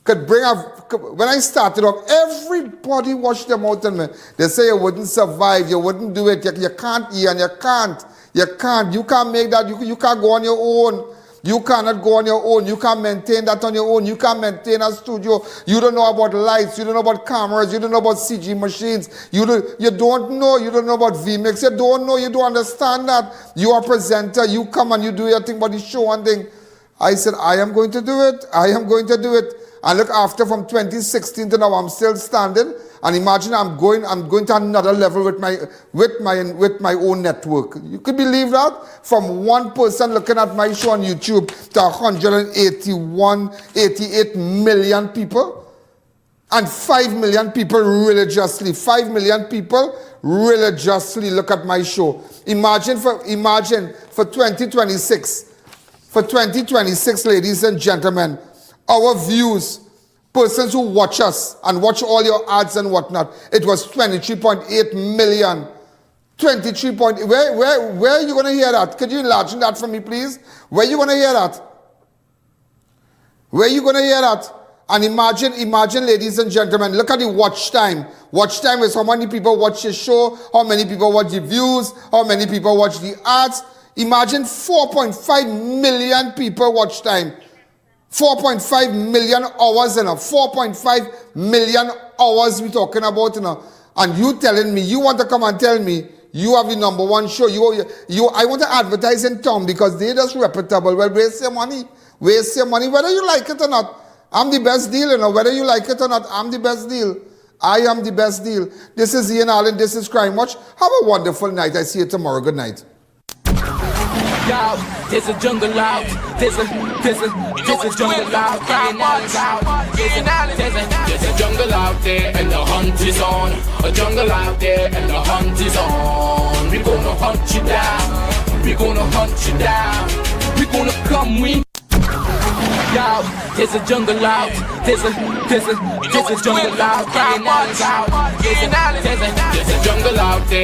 could bring up, when I started off, everybody watched them out on me. They say you wouldn't survive, you wouldn't do it, you can't, Ian, you can't. You can't make that, you can't go on your own. You cannot go on your own. You can't maintain that on your own. You can't maintain a studio. You don't know about lights. You don't know about cameras. You don't know about CG machines. You don't know about VMix. You don't know. You don't understand that. You are a presenter. You come and you do your thing about the show and thing. I said, I am going to do it. And look, after from 2016 to now, I'm still standing. And imagine I'm going to another level with my own network. You could believe that? From one person looking at my show on YouTube to 88 million people. And 5 million people religiously. 5 million people religiously look at my show. Imagine for 2026. For 2026, ladies and gentlemen, our views, persons who watch us and watch all your ads and whatnot, it was 23.8 million. 23. Where are you going to hear that? Could you enlarge that for me, please? Where are you going to hear that? And imagine, ladies and gentlemen, look at the watch time. Watch time is how many people watch your show, how many people watch the views, how many people watch the ads. Imagine 4.5 million people watch time. 4.5 million hours, 4.5 million hours we're talking about, And you telling me, you want to come and tell me you have the number one show. I want to advertise in town because they're just reputable. Well, waste your money, whether you like it or not. I'm the best deal, whether you like it or not, I'm the best deal. I am the best deal. This is Ian Allen, this is Crime Watch. Have a wonderful night. I see you tomorrow. Good night. Yo, there's a jungle out. There's a jungle out. There's a jungle out there and the hunt is on. A jungle out there and the hunt is on. We're gonna hunt you down. We're gonna hunt you down. We're gonna come win. Yo, there's a jungle out. There's a jungle out. There's a jungle out there.